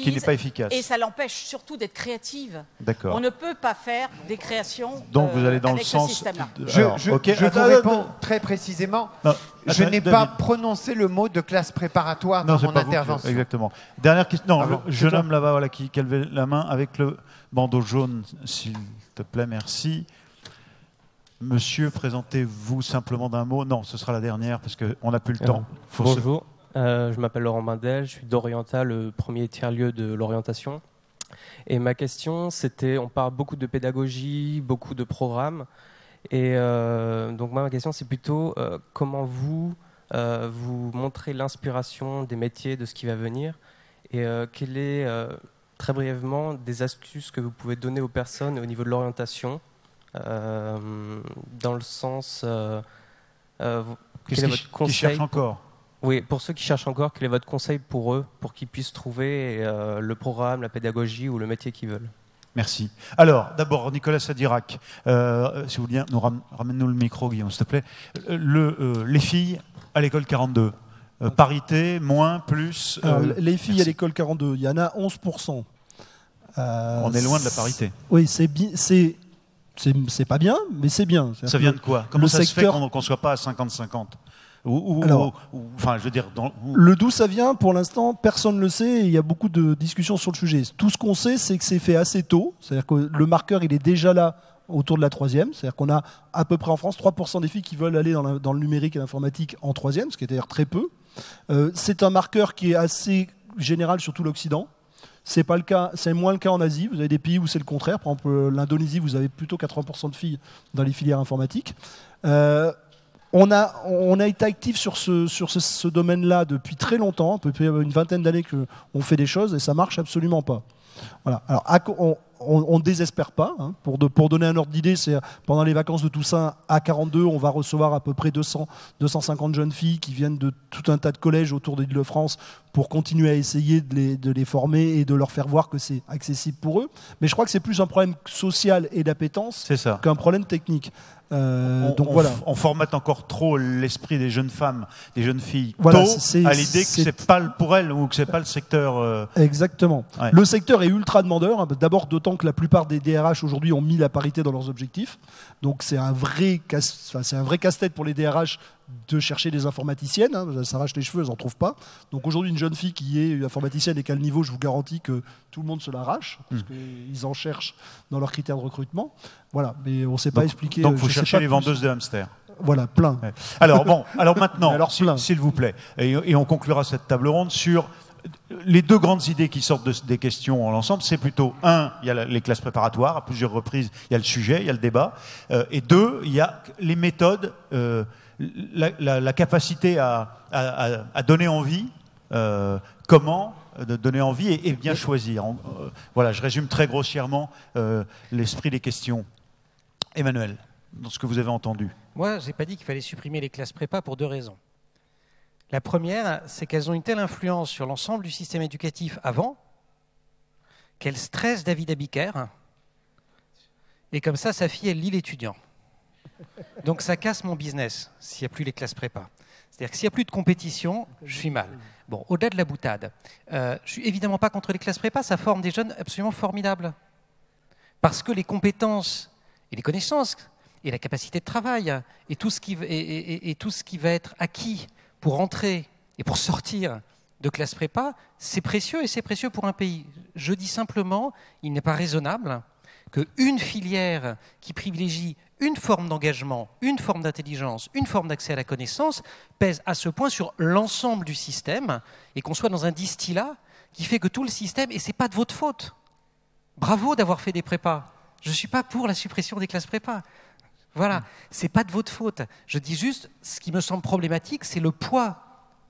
qui n'est pas efficace. Et ça l'empêche surtout d'être créative. D'accord. On ne peut pas faire des créations Donc vous allez dans avec le sens... ce système-là. Je vous réponds très précisément. Non, je n'ai pas David. prononcé le mot de classe préparatoire dans c'est mon pas vous intervention. Exactement. Dernière question. Non, Ah bon, le jeune homme là-bas voilà, qui a levé la main avec le bandeau jaune, s'il te plaît, merci. Monsieur, présentez-vous simplement d'un mot. Non, ce sera la dernière parce qu'on n'a plus le temps. Bonjour, je m'appelle Laurent Bindel, je suis d'Orienta, le premier tiers-lieu de l'orientation. Et ma question, c'était, on parle beaucoup de pédagogie, beaucoup de programmes. Et donc moi, ma question, c'est plutôt comment vous montrez l'inspiration des métiers, de ce qui va venir. Et quelle est, très brièvement, des astuces que vous pouvez donner aux personnes au niveau de l'orientation dans le sens... quel est votre conseil qui cherchent encore? Oui, pour ceux qui cherchent encore, quel est votre conseil pour eux, pour qu'ils puissent trouver le programme, la pédagogie ou le métier qu'ils veulent? Merci. Alors, d'abord, Nicolas Sadirac, si vous voulez bien, ramène-nous le micro, Guillaume, s'il te plaît. Les filles à l'école 42, parité, moins, plus... les filles à l'école 42, il y en a 11%. On est loin de la parité. Oui, c'est pas bien, mais c'est bien. Ça vient de quoi? Comment ça se fait qu'on ne soit pas à 50-50? Enfin, je veux dire, le d'où ça vient, pour l'instant, personne ne le sait, et il y a beaucoup de discussions sur le sujet. Tout ce qu'on sait, c'est que c'est fait assez tôt, c'est-à-dire que le marqueur, il est déjà là autour de la 3e, c'est-à-dire qu'on a à peu près en France 3% des filles qui veulent aller dans le numérique et l'informatique en 3e, ce qui est d'ailleurs très peu. C'est un marqueur qui est assez général sur tout l'Occident. C'est pas le cas, c'est moins le cas en Asie. Vous avez des pays où c'est le contraire. Par exemple, l'Indonésie, vous avez plutôt 80% de filles dans les filières informatiques. On a été actif sur ce domaine-là depuis très longtemps, depuis une vingtaine d'années qu'on fait des choses et ça marche absolument pas. Voilà. Alors, on ne désespère pas. Hein. Pour donner un ordre d'idée, c'est pendant les vacances de Toussaint, à 42, on va recevoir à peu près 250 jeunes filles qui viennent de tout un tas de collèges autour d'Île-de-France pour continuer à essayer de les former et de leur faire voir que c'est accessible pour eux. Mais je crois que c'est plus un problème social et d'appétence qu'un problème technique. On formate encore trop l'esprit des jeunes femmes, des jeunes filles, voilà, tôt à l'idée que c'est pas pour elles ou que c'est pas le secteur. Exactement. Ouais. Le secteur est ultra demandeur. Hein, d'abord, d'autant que la plupart des DRH aujourd'hui ont mis la parité dans leurs objectifs. Donc c'est un vrai casse-tête pour les DRH de chercher des informaticiennes. Hein, elles s'arrachent les cheveux, elles n'en trouvent pas. Donc aujourd'hui, une jeune fille qui est informaticienne et qui a le niveau, je vous garantis que tout le monde se l'arrache parce qu'ils en cherchent dans leurs critères de recrutement. Voilà, mais on ne sait pas expliquer. Donc vous cherchez les vendeuses de hamsters. Voilà, plein. Ouais. Alors maintenant, s'il vous plaît, et on conclura cette table ronde sur les deux grandes idées qui sortent des questions en l'ensemble. C'est plutôt, un, il y a les classes préparatoires, à plusieurs reprises, il y a le sujet, il y a le débat, et deux, il y a les méthodes, la capacité à donner envie, comment de donner envie et bien choisir. Voilà, je résume très grossièrement l'esprit des questions. Emmanuel, dans ce que vous avez entendu. Moi, je n'ai pas dit qu'il fallait supprimer les classes prépa pour deux raisons. La première, c'est qu'elles ont une telle influence sur l'ensemble du système éducatif avant qu'elles stressent David Abiker. Et comme ça, sa fille, elle lit l'étudiant. Donc ça casse mon business s'il n'y a plus les classes prépa. C'est-à-dire que s'il n'y a plus de compétition, je suis mal. Bon, au-delà de la boutade, je suis évidemment pas contre les classes prépa, ça forme des jeunes absolument formidables. Parce que les compétences et les connaissances et la capacité de travail et tout ce qui va être acquis pour entrer et pour sortir de classe prépa, c'est précieux et c'est précieux pour un pays. Je dis simplement, il n'est pas raisonnable qu'une filière qui privilégie une forme d'engagement, une forme d'intelligence, une forme d'accès à la connaissance pèse à ce point sur l'ensemble du système et qu'on soit dans un distillat qui fait que tout le système, et ce n'est pas de votre faute, Bravo d'avoir fait des prépas. Je ne suis pas pour la suppression des classes prépa. Voilà, c'est pas de votre faute. Je dis juste, ce qui me semble problématique, c'est le poids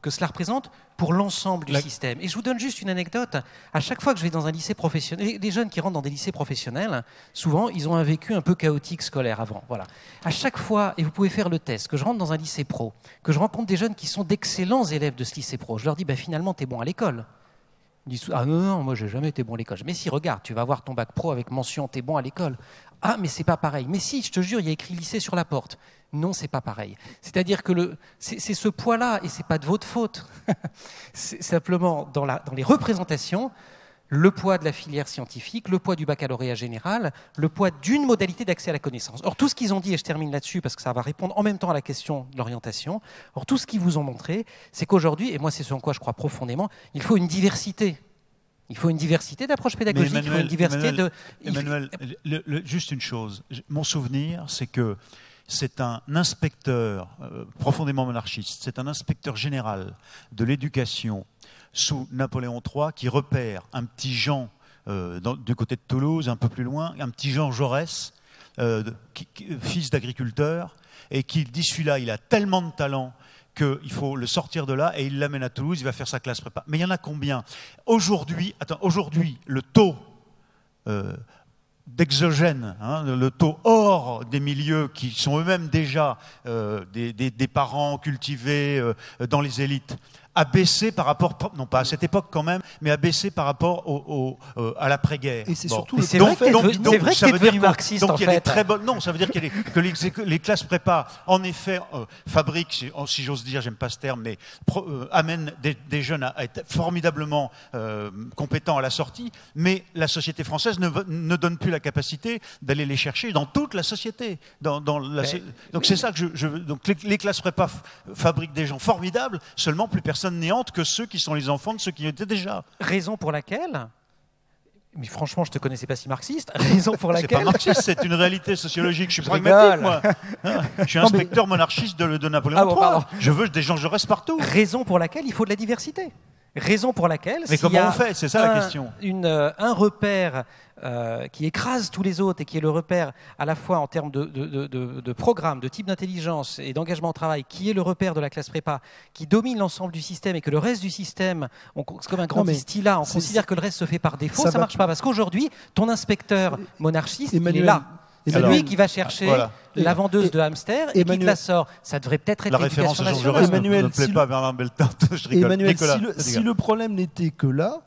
que cela représente pour l'ensemble du système. Et je vous donne juste une anecdote. À chaque fois que je vais dans un lycée professionnel, les jeunes qui rentrent dans des lycées professionnels, souvent, ils ont un vécu un peu chaotique scolaire avant. Voilà. À chaque fois, et vous pouvez faire le test, que je rentre dans un lycée pro, que je rencontre des jeunes qui sont d'excellents élèves de ce lycée pro, je leur dis, finalement, t'es bon à l'école. Ils disent, ah non, moi, j'ai jamais été bon à l'école. Mais si, regarde, tu vas avoir ton bac pro avec mention, t'es bon à l'école. Ah, mais c'est pas pareil. Mais si, je te jure, il y a écrit lycée sur la porte. Non, c'est pas pareil. C'est-à-dire que c'est ce poids-là, et c'est pas de votre faute. C'est simplement dans les représentations, le poids de la filière scientifique, le poids du baccalauréat général, le poids d'une modalité d'accès à la connaissance. Or, tout ce qu'ils ont dit, et je termine là-dessus parce que ça va répondre en même temps à la question de l'orientation, or tout ce qu'ils vous ont montré, c'est qu'aujourd'hui, et moi c'est ce en quoi je crois profondément, il faut une diversité. Il faut une diversité d'approche pédagogique, il faut une diversité de... Emmanuel, juste une chose. Mon souvenir, c'est que c'est un inspecteur profondément monarchiste, c'est un inspecteur général de l'éducation sous Napoléon III qui repère un petit Jean du côté de Toulouse, un peu plus loin, un petit Jean Jaurès, fils d'agriculteur, et qui dit celui-là, il a tellement de talent qu'il faut le sortir de là et il l'amène à Toulouse, il va faire sa classe prépa. Mais il y en a combien? Aujourd'hui, le taux d'exogène, le taux hors des milieux qui sont eux-mêmes déjà des parents cultivés dans les élites, a baissé par rapport, non pas à cette époque quand même, mais a baissé par rapport à l'après-guerre. Et c'est surtout c'est vrai que tu es devenu marxiste en fait. Non, ça veut dire que les classes prépa, en effet, fabriquent, si j'ose dire, j'aime pas ce terme, mais amènent des jeunes à être formidablement compétents à la sortie, mais la société française ne donne plus la capacité d'aller les chercher dans toute la société. Donc c'est ça que je veux. Donc les classes prépa fabriquent des gens formidables, seulement plus personne n'est honte que ceux qui sont les enfants de ceux qui y étaient déjà. Raison pour laquelle, mais franchement, je ne te connaissais pas si marxiste, raison pour laquelle... C'est pas marxiste, c'est une réalité sociologique. Je suis pragmatique, moi. Je suis inspecteur monarchiste de Napoléon III. Je veux des gens Jaurès partout. Raison pour laquelle il faut de la diversité. Raison pour laquelle... Mais comment on fait? C'est ça la question. Un repère qui écrase tous les autres et qui est le repère à la fois en termes de programme, de type d'intelligence et d'engagement au travail, qui est le repère de la classe prépa, qui domine l'ensemble du système et que le reste du système, c'est comme un grand distillat, on considère que le reste se fait par défaut, ça ne marche pas. Parce qu'aujourd'hui, ton inspecteur monarchiste, il est là. C'est lui qui va chercher la vendeuse de hamster et qui te la sort. Ça devrait peut-être être la référence à Jean nationale. Jaurès ne me plaît pas, Bernard Belletin. Je rigole. Emmanuel, si le problème n'était que là,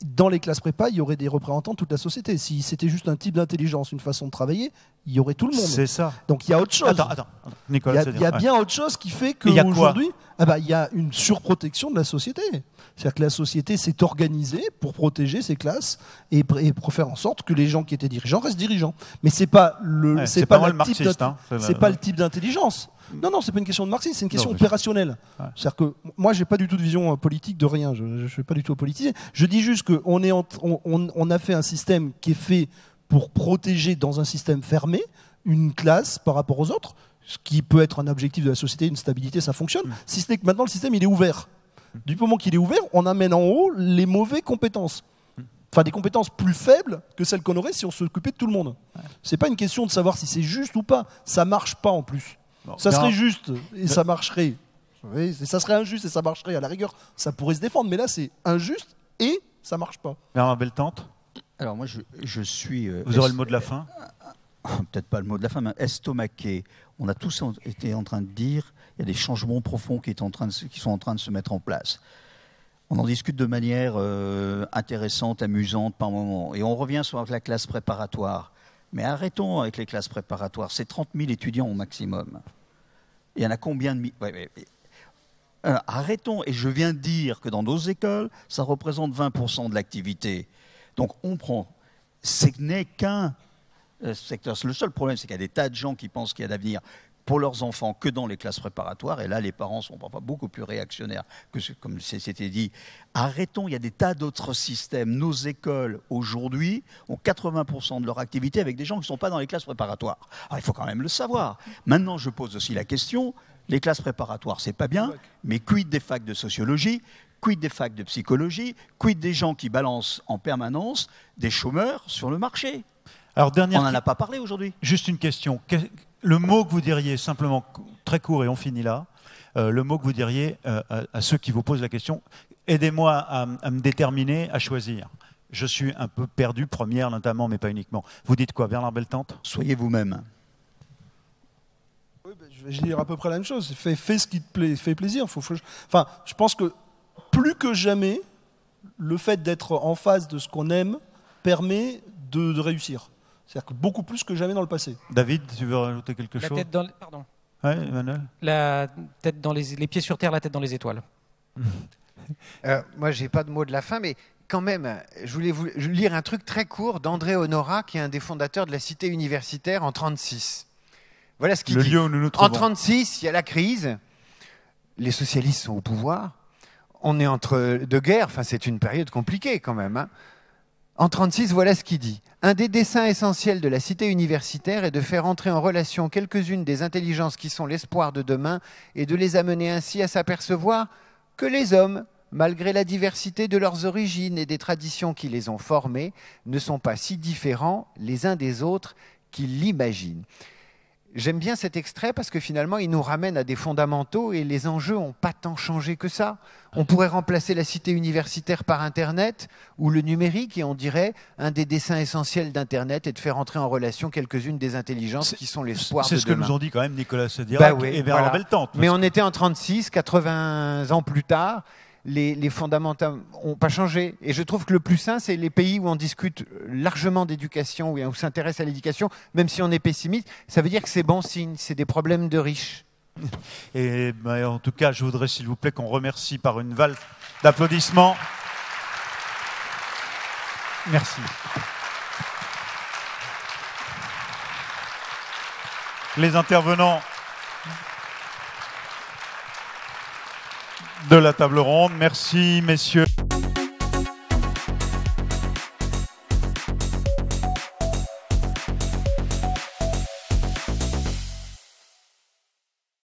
dans les classes prépa, il y aurait des représentants de toute la société. Si c'était juste un type d'intelligence, une façon de travailler, il y aurait tout le monde. C'est ça. Donc il y a autre chose. Attends, Nicolas, il y a bien autre chose qui fait qu'aujourd'hui, il y a une surprotection de la société. C'est-à-dire que la société s'est organisée pour protéger ses classes et pour faire en sorte que les gens qui étaient dirigeants restent dirigeants. Mais c'est pas le type d'intelligence. Non, c'est pas une question de marxisme, c'est une question opérationnelle. C'est-à-dire que moi, j'ai pas du tout de vision politique de rien. Je ne suis pas du tout politisé. Je dis juste qu'on a fait un système qui est fait pour protéger dans un système fermé une classe par rapport aux autres, ce qui peut être un objectif de la société, une stabilité, ça fonctionne. Si ce n'est que maintenant le système il est ouvert. Du moment qu'il est ouvert, on amène en haut les mauvaises compétences. Enfin, des compétences plus faibles que celles qu'on aurait si on s'occupait de tout le monde. C'est pas une question de savoir si c'est juste ou pas. Ça marche pas en plus. Ça serait juste et ça marcherait. Ça serait injuste et ça marcherait. À la rigueur, ça pourrait se défendre. Mais là, c'est injuste et ça marche pas. Bernard Belletante. Alors moi, je suis... Vous aurez le mot de la fin? Peut-être pas le mot de la fin, mais estomaqué. On a tous été en train de dire il y a des changements profonds qui sont en train de se mettre en place. On en discute de manière intéressante, amusante par moment. Et on revient sur la classe préparatoire. Mais arrêtons avec les classes préparatoires. C'est 30 000 étudiants au maximum. Il y en a combien de... arrêtons. Et je viens de dire que dans nos écoles, ça représente 20% de l'activité. Donc on prend... Ce n'est qu'un secteur. Le seul problème, c'est qu'il y a des tas de gens qui pensent qu'il y a d'avenir pour leurs enfants que dans les classes préparatoires. Et là, les parents sont parfois beaucoup plus réactionnaires que comme c'était dit. Arrêtons, il y a des tas d'autres systèmes. Nos écoles, aujourd'hui, ont 80% de leur activité avec des gens qui ne sont pas dans les classes préparatoires. Alors, il faut quand même le savoir. Maintenant, je pose aussi la question, les classes préparatoires, c'est pas bien, mais quid des facs de sociologie ? quid des facs de psychologie, quid des gens qui balancent en permanence des chômeurs sur le marché. Alors, On n'en a pas parlé aujourd'hui. Juste une question. Le mot que vous diriez, simplement, très court et on finit là, le mot que vous diriez à ceux qui vous posent la question, aidez-moi à me déterminer, à choisir. Je suis un peu perdu, première notamment, mais pas uniquement. Vous dites quoi, Bernard Beltante? Soyez vous-même. Oui, je vais dire à peu près la même chose. Fais ce qui te fait plaisir. Enfin, je pense que plus que jamais, le fait d'être en phase de ce qu'on aime permet de réussir. C'est-à-dire que beaucoup plus que jamais dans le passé. David, tu veux rajouter quelque chose? Pardon. Oui, Emmanuel. La tête dans les pieds sur terre, la tête dans les étoiles. Moi, j'ai pas de mot de la fin, mais quand même, je voulais vous lire un truc très court d'André Honorat, qui est un des fondateurs de la Cité universitaire en 1936. Voilà ce qu'il dit. Le lieu où nous nous trouvons. En 1936, il y a la crise, les socialistes sont au pouvoir, on est entre deux guerres, enfin c'est une période compliquée quand même. Hein. En 1936, voilà ce qu'il dit. Un des desseins essentiels de la Cité universitaire est de faire entrer en relation quelques-unes des intelligences qui sont l'espoir de demain et de les amener ainsi à s'apercevoir que les hommes, malgré la diversité de leurs origines et des traditions qui les ont formés, ne sont pas si différents les uns des autres qu'ils l'imaginent. J'aime bien cet extrait parce que finalement, il nous ramène à des fondamentaux et les enjeux n'ont pas tant changé que ça. On pourrait remplacer la cité universitaire par Internet ou le numérique et on dirait un des desseins essentiels d'Internet est de faire entrer en relation quelques-unes des intelligences qui sont l'espoir de demain. C'est ce que nous ont dit quand même Nicolas Sedirac et Bernard Beltante. Mais on était en 1936, 80 ans plus tard. Les fondamentaux n'ont pas changé. Et je trouve que le plus sain, c'est les pays où on discute largement d'éducation, où on s'intéresse à l'éducation, même si on est pessimiste, ça veut dire que c'est bon signe, c'est des problèmes de riches. Et en tout cas, je voudrais, s'il vous plaît, qu'on remercie par une valse d'applaudissements. Merci. Les intervenants de la table ronde. Merci, messieurs.